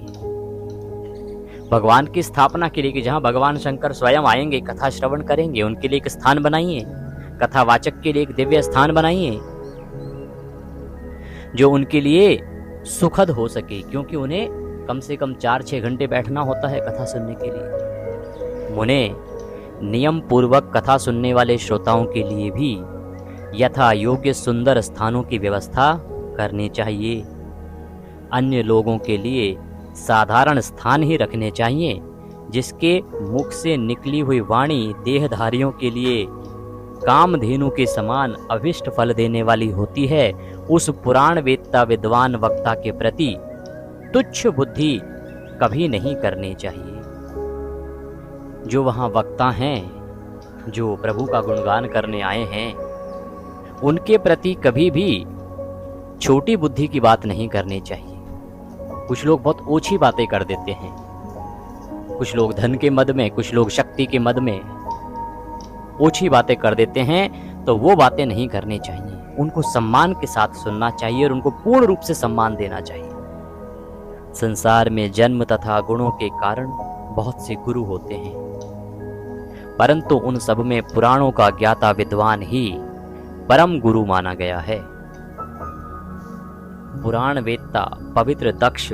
भगवान की स्थापना के लिए कि जहां भगवान शंकर स्वयं आएंगे, कथा श्रवण करेंगे, उनके लिए एक स्थान बनाइए। कथावाचक के लिए एक दिव्य स्थान बनाइए जो उनके लिए सुखद हो सके, क्योंकि उन्हें कम से कम 4-6 घंटे बैठना होता है कथा सुनने के लिए। उन्हें नियम पूर्वक कथा सुनने वाले श्रोताओं के लिए भी यथा योग्य सुंदर स्थानों की व्यवस्था करनी चाहिए। अन्य लोगों के लिए साधारण स्थान ही रखने चाहिए जिसके मुख से निकली हुई वाणी देहधारियों के लिए कामधेनु के समान अभिष्ट फल देने वाली होती है। उस पुराण वेत्ता विद्वान वक्ता के प्रति तुच्छ बुद्धि कभी नहीं करनी चाहिए। जो वहां वक्ता हैं, जो प्रभु का गुणगान करने आए हैं, उनके प्रति कभी भी छोटी बुद्धि की बात नहीं करनी चाहिए। कुछ लोग बहुत ओछी बातें कर देते हैं, कुछ लोग धन के मद में, कुछ लोग शक्ति के मद में ओछी बातें कर देते हैं, तो वो बातें नहीं करनी चाहिए। उनको सम्मान के साथ सुनना चाहिए और उनको पूर्ण रूप से सम्मान देना चाहिए। संसार में जन्म तथा गुणों के कारण बहुत से गुरु होते हैं, परंतु उन सब में पुराणों का ज्ञाता विद्वान ही परम गुरु माना गया है। पुराण वेत्ता पवित्र, दक्ष,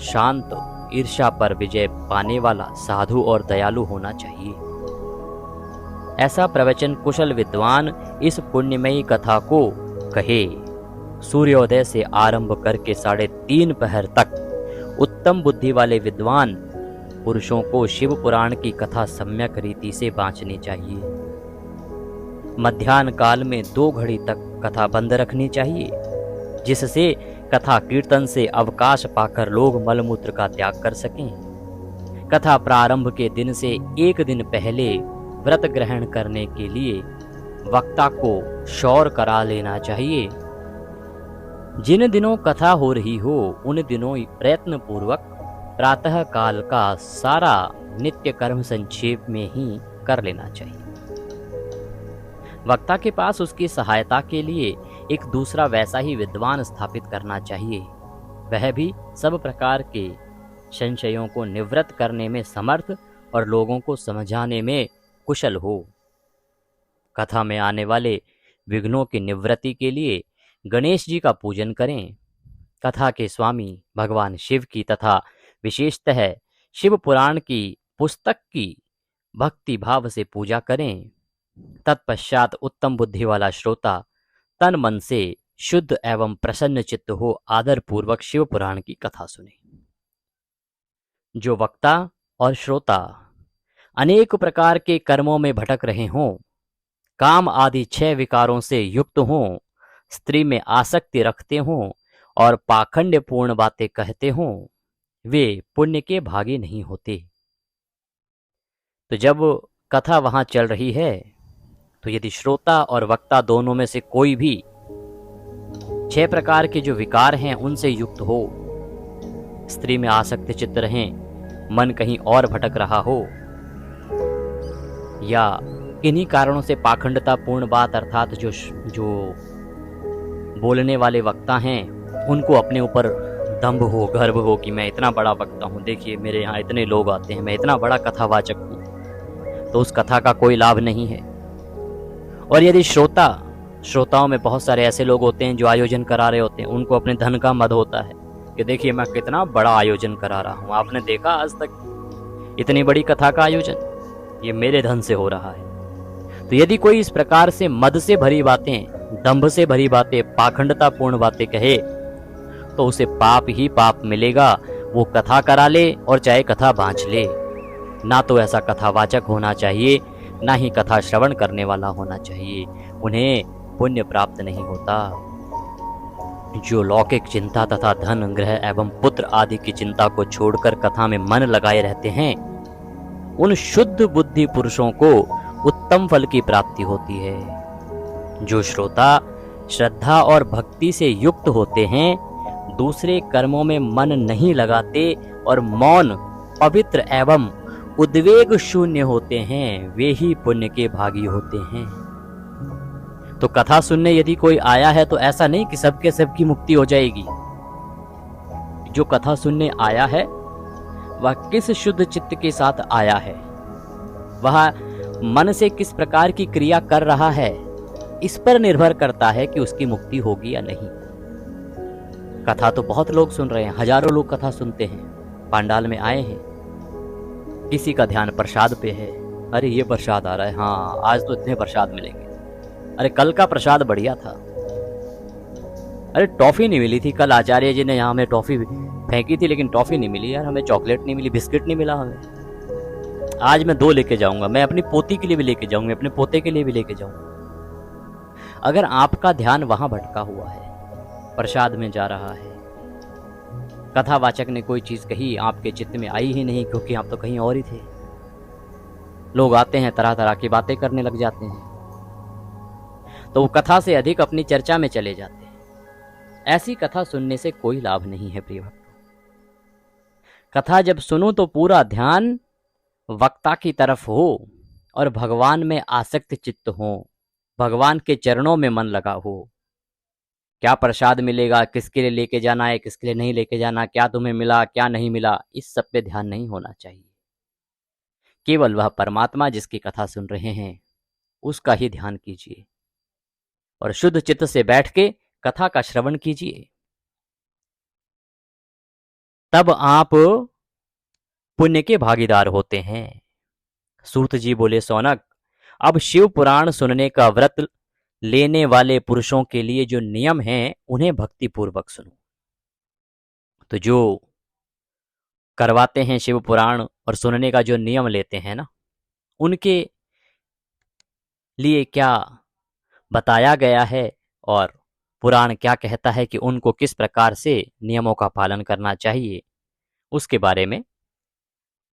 शांत, ईर्ष्या पर विजय पाने वाला, साधु और दयालु होना चाहिए। ऐसा प्रवचन कुशल विद्वान इस पुण्यमयी कथा को कहे। सूर्योदय से आरंभ करके 3:30 पहर तक उत्तम बुद्धि वाले विद्वान पुरुषों को शिव पुराण की कथा सम्यक रीति से बांचनी चाहिए। मध्याह्न काल में 2 घड़ी तक कथा बंद रखनी चाहिए, जिससे कथा कीर्तन से अवकाश पाकर लोग मलमूत्र का त्याग कर सकें। कथा प्रारंभ के दिन से 1 दिन पहले व्रत ग्रहण करने के लिए वक्ता को शौर करा लेना चाहिए। जिन दिनों कथा हो रही हो उन दिनों प्रयत्न पूर्वक प्रातः काल का सारा नित्य कर्म संक्षेप में ही कर लेना चाहिए। वक्ता के पास उसकी सहायता के लिए एक दूसरा वैसा ही विद्वान स्थापित करना चाहिए, वह भी सब प्रकार के संशयों को निवृत्त करने में समर्थ और लोगों को समझाने में कुशल हो। कथा में आने वाले विघ्नों की निवृत्ति के लिए गणेश जी का पूजन करें। कथा के स्वामी भगवान शिव की तथा विशेषतः शिव पुराण की पुस्तक की भक्ति भाव से पूजा करें। तत्पश्चात उत्तम बुद्धि वाला श्रोता तन मन से शुद्ध एवं प्रसन्न चित्त हो आदर पूर्वक शिव पुराण की कथा सुने। जो वक्ता और श्रोता अनेक प्रकार के कर्मों में भटक रहे हों, काम आदि 6 विकारों से युक्त हों, स्त्री में आसक्ति रखते हों और पाखंड्यपूर्ण बातें कहते हों, वे पुण्य के भागी नहीं होते। तो जब कथा वहां चल रही है, तो यदि श्रोता और वक्ता दोनों में से कोई भी 6 प्रकार के जो विकार हैं उनसे युक्त हो, स्त्री में आसक्त चित्त रहें, मन कहीं और भटक रहा हो, या किन्हीं कारणों से पाखंडतापूर्ण बात अर्थात जो बोलने वाले वक्ता हैं उनको अपने ऊपर दंभ हो, गर्व हो कि मैं इतना बड़ा वक्ता हूँ, देखिए मेरे यहाँ इतने लोग आते हैं, मैं इतना बड़ा कथावाचक हूँ, तो उस कथा का कोई लाभ नहीं है। और यदि श्रोताओं में बहुत सारे ऐसे लोग होते हैं जो आयोजन करा रहे होते हैं, उनको अपने धन का मद होता है कि देखिए मैं कितना बड़ा आयोजन करा रहा हूँ, आपने देखा आज तक इतनी बड़ी कथा का आयोजन, ये मेरे धन से हो रहा है। तो यदि कोई इस प्रकार से मद से भरी बातें, दंभ से भरी बातें, पाखंडतापूर्ण बातें कहे, तो उसे पाप ही पाप मिलेगा। वो कथा करा ले और चाहे कथा बांच ले, ना तो ऐसा कथावाचक होना चाहिए, ना ही कथा श्रवण करने वाला होना चाहिए, उन्हें पुण्य प्राप्त नहीं होता। जो लौकिक चिंता तथा धन, गृह एवं पुत्र आदि की चिंता को छोड़कर कथा में मन लगाए रहते हैं, उन शुद्ध बुद्धि पुरुषों को उत्तम फल की प्राप्ति होती है। जो श्रोता श्रद्धा और भक्ति से युक्त होते हैं, दूसरे कर्मों में मन नहीं लगाते और मौन, पवित्र एवं उद्वेग शून्य होते हैं, वे ही पुण्य के भागी होते हैं। तो कथा सुनने यदि कोई आया है तो ऐसा नहीं कि सबके सबकी मुक्ति हो जाएगी। जो कथा सुनने आया है वह किस शुद्ध चित्त के साथ आया है, वह मन से किस प्रकार की क्रिया कर रहा है, इस पर निर्भर करता है कि उसकी मुक्ति होगी या नहीं। कथा तो बहुत लोग सुन रहे हैं, हजारों लोग कथा सुनते हैं, पांडाल में आए हैं, किसी का ध्यान प्रसाद पे है, अरे ये प्रसाद आ रहा है, हाँ आज तो इतने प्रसाद मिलेंगे, अरे कल का प्रसाद बढ़िया था, अरे टॉफी नहीं मिली थी, कल आचार्य जी ने यहाँ हमें टॉफी फेंकी थी लेकिन टॉफी नहीं मिली यार, हमें चॉकलेट नहीं मिली, बिस्किट नहीं मिला हमें, आज मैं 2 लेके जाऊंगा, मैं अपनी पोती के लिए भी लेके जाऊंगा, अपने पोते के लिए भी लेके जाऊंगा। अगर आपका ध्यान वहां भटका हुआ है, प्रसाद में जा रहा है, कथावाचक ने कोई चीज कही आपके चित्त में आई ही नहीं क्योंकि आप तो कहीं और ही थे। लोग आते हैं तरह तरह की बातें करने लग जाते हैं, तो वो कथा से अधिक अपनी चर्चा में चले जाते हैं। ऐसी कथा सुनने से कोई लाभ नहीं है प्रिय भक्तों। कथा जब सुनो तो पूरा ध्यान वक्ता की तरफ हो और भगवान में आसक्त चित्त हो, भगवान के चरणों में मन लगा हो। क्या प्रसाद मिलेगा, किसके लिए लेके जाना है, किसके लिए नहीं लेके जाना, क्या तुम्हें मिला क्या नहीं मिला, इस सब पे ध्यान नहीं होना चाहिए। केवल वह परमात्मा जिसकी कथा सुन रहे हैं उसका ही ध्यान कीजिए और शुद्ध चित्त से बैठ के कथा का श्रवण कीजिए, तब आप पुण्य के भागीदार होते हैं। सूत जी बोले, सौनक अब शिव पुराण सुनने का व्रत लेने वाले पुरुषों के लिए जो नियम हैं उन्हें भक्ति पूर्वक सुनो। तो जो करवाते हैं शिव पुराण और सुनने का जो नियम लेते हैं ना, उनके लिए क्या बताया गया है और पुराण क्या कहता है कि उनको किस प्रकार से नियमों का पालन करना चाहिए, उसके बारे में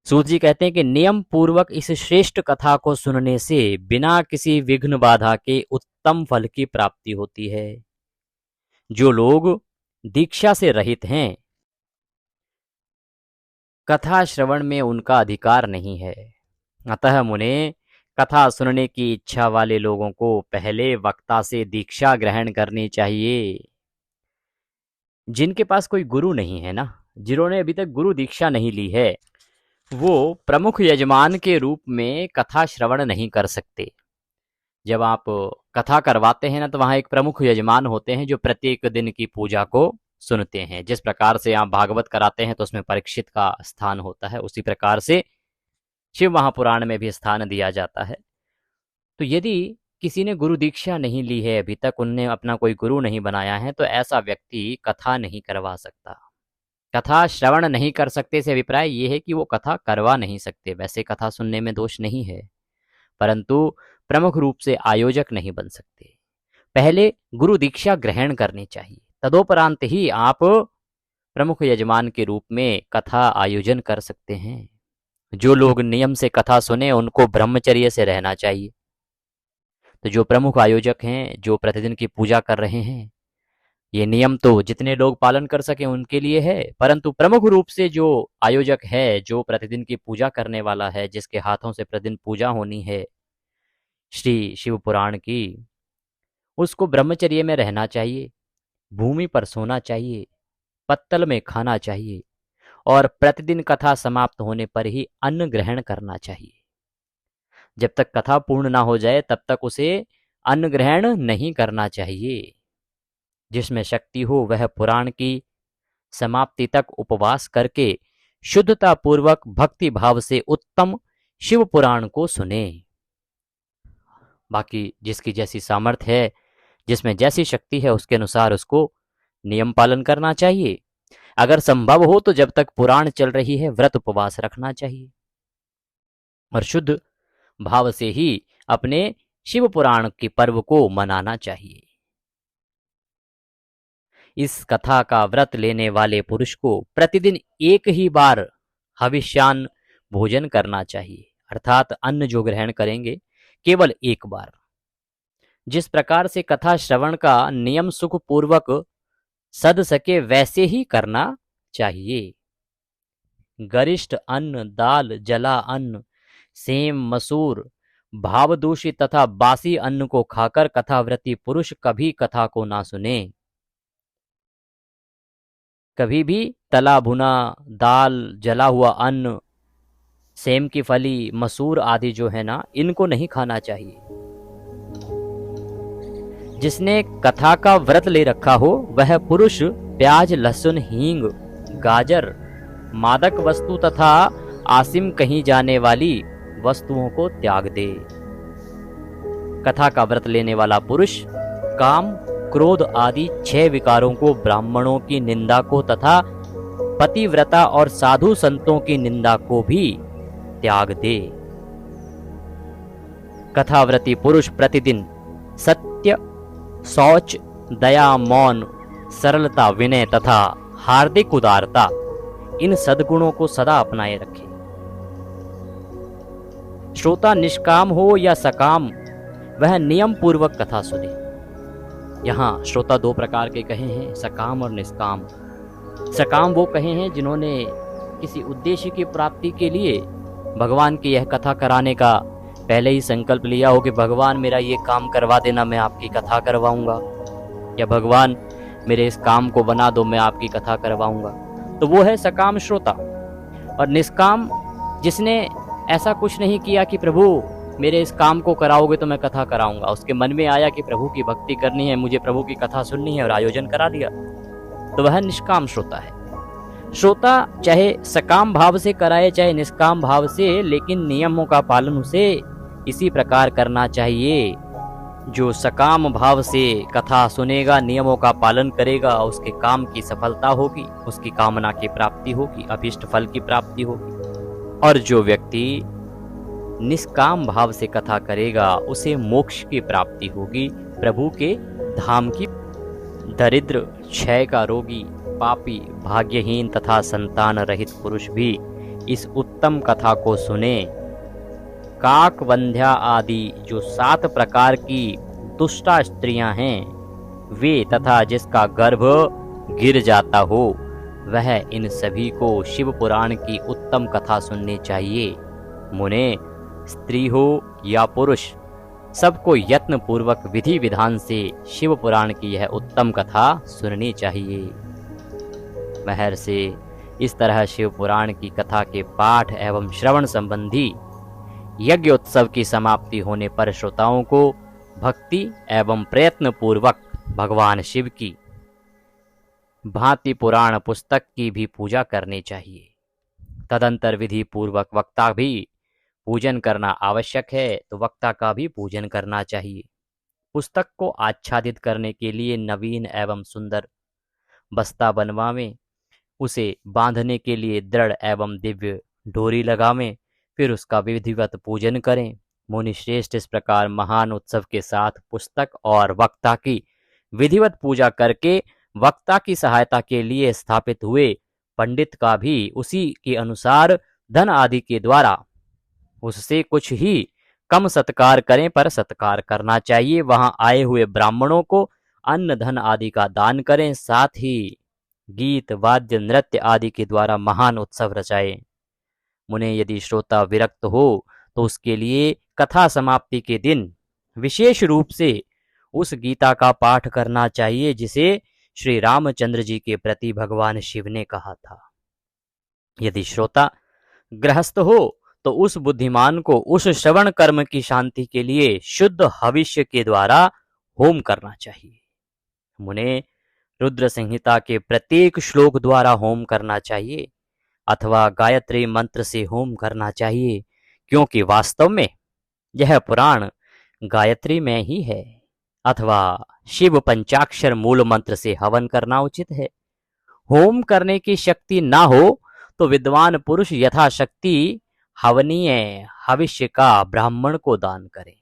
सूत जी कहते हैं कि नियम पूर्वक इस श्रेष्ठ कथा को सुनने से बिना किसी विघ्न बाधा के उत्तम फल की प्राप्ति होती है। जो लोग दीक्षा से रहित हैं, कथा श्रवण में उनका अधिकार नहीं है, अतः मुने कथा सुनने की इच्छा वाले लोगों को पहले वक्ता से दीक्षा ग्रहण करनी चाहिए। जिनके पास कोई गुरु नहीं है ना, जिन्होंने अभी तक गुरु दीक्षा नहीं ली है, वो प्रमुख यजमान के रूप में कथा श्रवण नहीं कर सकते। जब आप कथा करवाते हैं ना, तो वहां एक प्रमुख यजमान होते हैं जो प्रत्येक दिन की पूजा को सुनते हैं। जिस प्रकार से आप भागवत कराते हैं तो उसमें परीक्षित का स्थान होता है, उसी प्रकार से शिव महापुराण में भी स्थान दिया जाता है। तो यदि किसी ने गुरु दीक्षा नहीं ली है अभी तक, उनने अपना कोई गुरु नहीं बनाया है, तो ऐसा व्यक्ति कथा नहीं करवा सकता। कथा श्रवण नहीं कर सकते से अभिप्राय ये है कि वो कथा करवा नहीं सकते। वैसे कथा सुनने में दोष नहीं है, परंतु प्रमुख रूप से आयोजक नहीं बन सकते। पहले गुरु दीक्षा ग्रहण करनी चाहिए, तदोपरांत ही आप प्रमुख यजमान के रूप में कथा आयोजन कर सकते हैं। जो लोग नियम से कथा सुने उनको ब्रह्मचर्य से रहना चाहिए। तो जो प्रमुख आयोजक हैं, जो प्रतिदिन की पूजा कर रहे हैं, ये नियम तो जितने लोग पालन कर सके उनके लिए है, परंतु प्रमुख रूप से जो आयोजक है, जो प्रतिदिन की पूजा करने वाला है, जिसके हाथों से प्रतिदिन पूजा होनी है श्री शिव पुराण की, उसको ब्रह्मचर्य में रहना चाहिए, भूमि पर सोना चाहिए, पत्तल में खाना चाहिए और प्रतिदिन कथा समाप्त होने पर ही अन्न ग्रहण करना चाहिए। जब तक कथा पूर्ण ना हो जाए तब तक उसे अन्न ग्रहण नहीं करना चाहिए। जिसमें शक्ति हो वह पुराण की समाप्ति तक उपवास करके शुद्धता पूर्वक भक्ति भाव से उत्तम शिव पुराण को सुने। बाकी जिसकी जैसी सामर्थ्य है, जिसमें जैसी शक्ति है, उसके अनुसार उसको नियम पालन करना चाहिए। अगर संभव हो तो जब तक पुराण चल रही है व्रत उपवास रखना चाहिए और शुद्ध भाव से ही अपने शिव पुराण के पर्व को मनाना चाहिए। इस कथा का व्रत लेने वाले पुरुष को प्रतिदिन एक ही बार हविष्यान्न भोजन करना चाहिए, अर्थात अन्न जो ग्रहण करेंगे केवल एक बार। जिस प्रकार से कथा श्रवण का नियम सुख पूर्वक सद सके वैसे ही करना चाहिए। गरिष्ठ अन्न, दाल, जला अन्न, सेम, मसूर, भावदूषित तथा बासी अन्न को खाकर कथाव्रती पुरुष कभी कथा को ना सुने। कभी भी तला भुना दाल, जला हुआ अन्न, सेम की फली, मसूर आदि जो है ना, इनको नहीं खाना चाहिए। जिसने कथा का व्रत ले रखा हो वह पुरुष प्याज, लहसुन, हींग, गाजर, मादक वस्तु तथा आसिम कहीं जाने वाली वस्तुओं को त्याग दे। कथा का व्रत लेने वाला पुरुष काम, क्रोध आदि 6 विकारों को, ब्राह्मणों की निंदा को तथा पतिव्रता और साधु संतों की निंदा को भी त्याग दे। कथाव्रती पुरुष प्रतिदिन सत्य, शौच, दया, मौन, सरलता, विनय तथा हार्दिक उदारता, इन सद्गुणों को सदा अपनाए रखे। श्रोता निष्काम हो या सकाम, वह नियम पूर्वक कथा सुने। यहाँ श्रोता 2 प्रकार के कहे हैं, सकाम और निष्काम। सकाम वो कहे हैं जिन्होंने किसी उद्देश्य की प्राप्ति के लिए भगवान की यह कथा कराने का पहले ही संकल्प लिया हो कि भगवान मेरा ये काम करवा देना, मैं आपकी कथा करवाऊंगा, या भगवान मेरे इस काम को बना दो, मैं आपकी कथा करवाऊंगा। तो वो है सकाम श्रोता। और निष्काम, जिसने ऐसा कुछ नहीं किया कि प्रभु मेरे इस काम को कराओगे तो मैं कथा कराऊंगा, उसके मन में आया कि प्रभु की भक्ति करनी है, मुझे प्रभु की कथा सुननी है और आयोजन करा दिया, तो वह निष्काम श्रोता है। श्रोता चाहे सकाम भाव से कराए चाहे निष्काम भाव से, लेकिन नियमों का पालन उसे इसी प्रकार करना चाहिए। जो सकाम भाव से कथा सुनेगा, नियमों का पालन करेगा, उसके काम की सफलता होगी, उसकी कामना की प्राप्ति होगी, अभीष्ट फल की प्राप्ति होगी। और जो व्यक्ति निष्काम भाव से कथा करेगा उसे मोक्ष की प्राप्ति होगी, प्रभु के धाम की। दरिद्र, क्षय का रोगी, पापी, भाग्यहीन तथा संतान रहित पुरुष भी इस उत्तम कथा को सुने। काक, वंध्या आदि जो 7 प्रकार की दुष्टा स्त्रियां हैं वे, तथा जिसका गर्भ गिर जाता हो वह, इन सभी को शिव पुराण की उत्तम कथा सुननी चाहिए। मुने, स्त्री हो या पुरुष, सबको यत्न पूर्वक विधि विधान से शिव पुराण की यह उत्तम कथा सुननी चाहिए। महर्षि इस तरह शिव पुराण की कथा के पाठ एवं श्रवण संबंधी यज्ञ उत्सव की समाप्ति होने पर श्रोताओं को भक्ति एवं प्रयत्न पूर्वक भगवान शिव की भांति पुराण पुस्तक की भी पूजा करनी चाहिए। तदंतर विधि पूर्वक वक्ता भी पूजन करना आवश्यक है, तो वक्ता का भी पूजन करना चाहिए। पुस्तक को आच्छादित करने के लिए नवीन एवं सुंदर बस्ता बनवावें, उसे बांधने के लिए दृढ़ एवं दिव्य डोरी लगावें, फिर उसका विधिवत पूजन करें। मुनि श्रेष्ठ इस प्रकार महान उत्सव के साथ पुस्तक और वक्ता की विधिवत पूजा करके वक्ता की सहायता के लिए स्थापित हुए। पंडित का भी उसी के अनुसार धन आदि के द्वारा उससे कुछ ही कम सत्कार करें, पर सत्कार करना चाहिए। वहां आए हुए ब्राह्मणों को अन्न धन आदि का दान करें, साथ ही गीत वाद्य नृत्य आदि के द्वारा महान उत्सव रचाएं। मुने यदि श्रोता विरक्त हो तो उसके लिए कथा समाप्ति के दिन विशेष रूप से उस गीता का पाठ करना चाहिए जिसे श्री रामचंद्र जी के प्रति भगवान शिव ने कहा था। यदि श्रोता गृहस्थ हो तो उस बुद्धिमान को उस श्रवण कर्म की शांति के लिए शुद्ध हविष्य के द्वारा होम करना चाहिए। मुने रुद्र संहिता के प्रत्येक श्लोक द्वारा होम करना चाहिए अथवा गायत्री मंत्र से होम करना चाहिए, क्योंकि वास्तव में यह पुराण गायत्री में ही है, अथवा शिव पंचाक्षर मूल मंत्र से हवन करना उचित है। होम करने की शक्ति ना हो तो विद्वान पुरुष यथाशक्ति हवनीय हविष्य का ब्राह्मण को दान करें।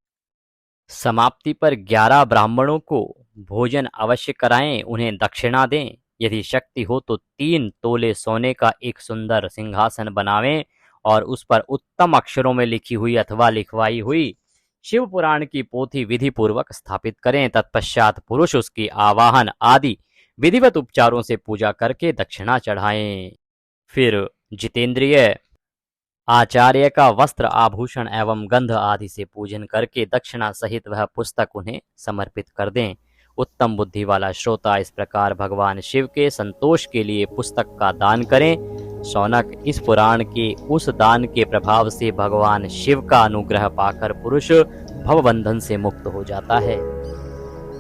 समाप्ति पर 11 ब्राह्मणों को भोजन अवश्य कराएं, उन्हें दक्षिणा दें। यदि शक्ति हो तो 3 तोले सोने का एक सुंदर सिंहासन बनावें और उस पर उत्तम अक्षरों में लिखी हुई अथवा लिखवाई हुई शिव पुराण की पोथी विधि पूर्वक स्थापित करें। तत्पश्चात पुरुष उसकी आवाहन आदि विधिवत उपचारों से पूजा करके दक्षिणा चढ़ाएं। फिर जितेंद्रिय आचार्य का वस्त्र आभूषण एवं गंध आदि से पूजन करके दक्षिणा सहित वह पुस्तक उन्हें समर्पित कर दें। उत्तम बुद्धि वाला श्रोता इस प्रकार भगवान शिव के संतोष के लिए पुस्तक का दान करें। शौनक, इस पुराण के उस दान के प्रभाव से भगवान शिव का अनुग्रह पाकर पुरुष भवबंधन से मुक्त हो जाता है।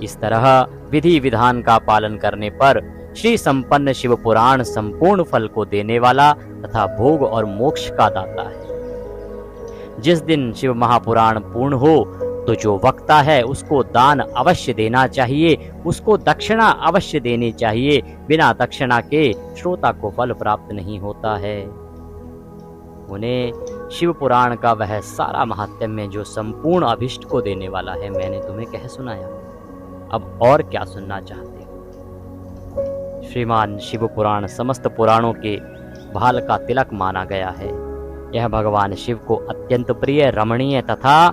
इस तरह विधि विधान का पालन करने पर श्री संपन्न शिव पुराण संपूर्ण फल को देने वाला तथा भोग और मोक्ष का दाता है। जिस दिन शिव महापुराण पूर्ण हो तो जो वक्ता है उसको दान अवश्य देना चाहिए, उसको दक्षिणा अवश्य देनी चाहिए। बिना दक्षिणा के श्रोता को फल प्राप्त नहीं होता है। उन्हें शिव पुराण का वह सारा महात्म्य जो संपूर्ण अभिष्ट को देने वाला है मैंने तुम्हें कह सुनाया। अब और क्या सुनना चाहते हो? श्रीमान शिव पुराण समस्त पुराणों के भाल का तिलक माना गया है। यह भगवान शिव को अत्यंत प्रिय, रमणीय तथा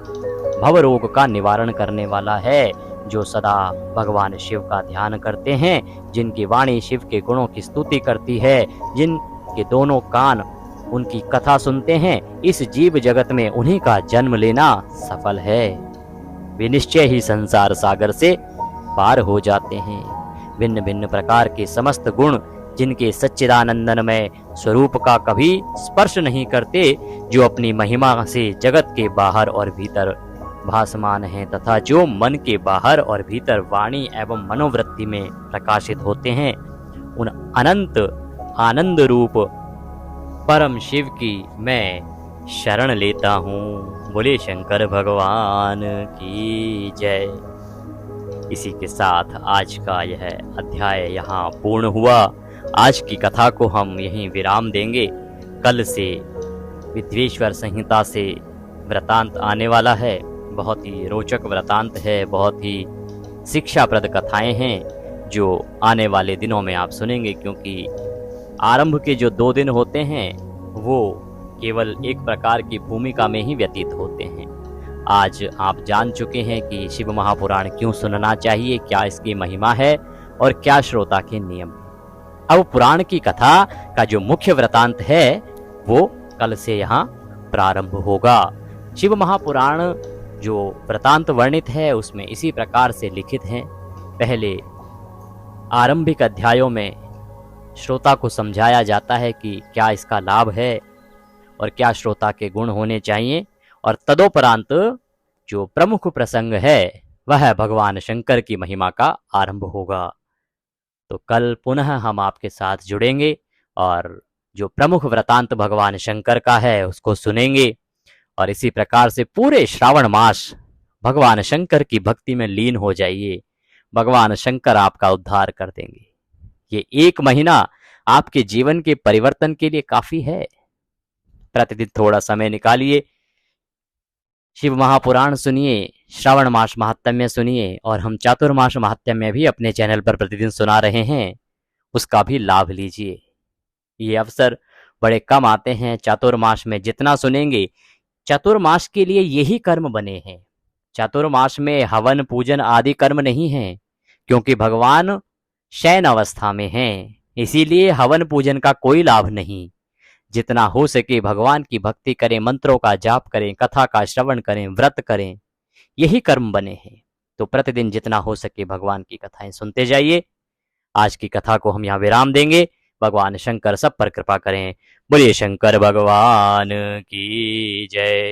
भवरोग का निवारण करने वाला है। जो सदा भगवान शिव का ध्यान करते हैं, जिनकी वाणी शिव के गुणों की स्तुति करती है, जिनके दोनों कान उनकी कथा सुनते हैं, इस जीव जगत में उन्हीं का जन्म लेना सफल है। वे निश्चय ही संसार सागर से पार हो जाते हैं। भिन्न भिन्न प्रकार के समस्त गुण जिनके सच्चिदानंदमय स्वरूप का कभी स्पर्श नहीं करते, जो अपनी महिमा से जगत के बाहर और भीतर भासमान हैं तथा जो मन के बाहर और भीतर वाणी एवं मनोवृत्ति में प्रकाशित होते हैं, उन अनंत आनंद रूप परम शिव की मैं शरण लेता हूँ। बोले शंकर भगवान की जय। इसी के साथ आज का यह अध्याय यहाँ पूर्ण हुआ। आज की कथा को हम यहीं विराम देंगे। कल से विद्वेश्वर संहिता से वृतांत आने वाला है। बहुत ही रोचक वृतांत है, बहुत ही शिक्षाप्रद कथाएं हैं जो आने वाले दिनों में आप सुनेंगे, क्योंकि आरंभ के जो 2 दिन होते हैं वो केवल एक प्रकार की भूमिका में ही व्यतीत होते हैं। आज आप जान चुके हैं कि शिव महापुराण क्यों सुनना चाहिए, क्या इसकी महिमा है और क्या श्रोता के नियम है। अब पुराण की कथा का जो मुख्य वृतांत है वो कल से यहाँ प्रारंभ होगा। शिव महापुराण जो वृतांत वर्णित है उसमें इसी प्रकार से लिखित हैं। पहले आरंभिक अध्यायों में श्रोता को समझाया जाता है कि क्या इसका लाभ है और क्या श्रोता के गुण होने चाहिए, और तदोपरांत जो प्रमुख प्रसंग है वह भगवान शंकर की महिमा का आरंभ होगा। तो कल पुनः हम आपके साथ जुड़ेंगे और जो प्रमुख वृतांत भगवान शंकर का है उसको सुनेंगे, और इसी प्रकार से पूरे श्रावण मास भगवान शंकर की भक्ति में लीन हो जाइए। भगवान शंकर आपका उद्धार कर देंगे। ये 1 महीना आपके जीवन के परिवर्तन के लिए काफी है। प्रतिदिन थोड़ा समय निकालिए, शिव महापुराण सुनिए, श्रावण मास महात्म्य सुनिए, और हम चातुर्मास महात्म्य भी अपने चैनल पर प्रतिदिन सुना रहे हैं, उसका भी लाभ लीजिए। ये अवसर बड़े कम आते हैं। चातुर्मास में जितना सुनेंगे, चतुर्मास के लिए यही कर्म बने हैं। चातुर्मास में हवन पूजन आदि कर्म नहीं हैं, क्योंकि भगवान शयन अवस्था में हैं, इसीलिए हवन पूजन का कोई लाभ नहीं। जितना हो सके भगवान की भक्ति करें, मंत्रों का जाप करें, कथा का श्रवण करें, व्रत करें, यही कर्म बने हैं। तो प्रतिदिन जितना हो सके भगवान की कथाएं सुनते जाइए। आज की कथा को हम यहाँ विराम देंगे। भगवान शंकर सब पर कृपा करें। बोलिए शंकर भगवान की जय।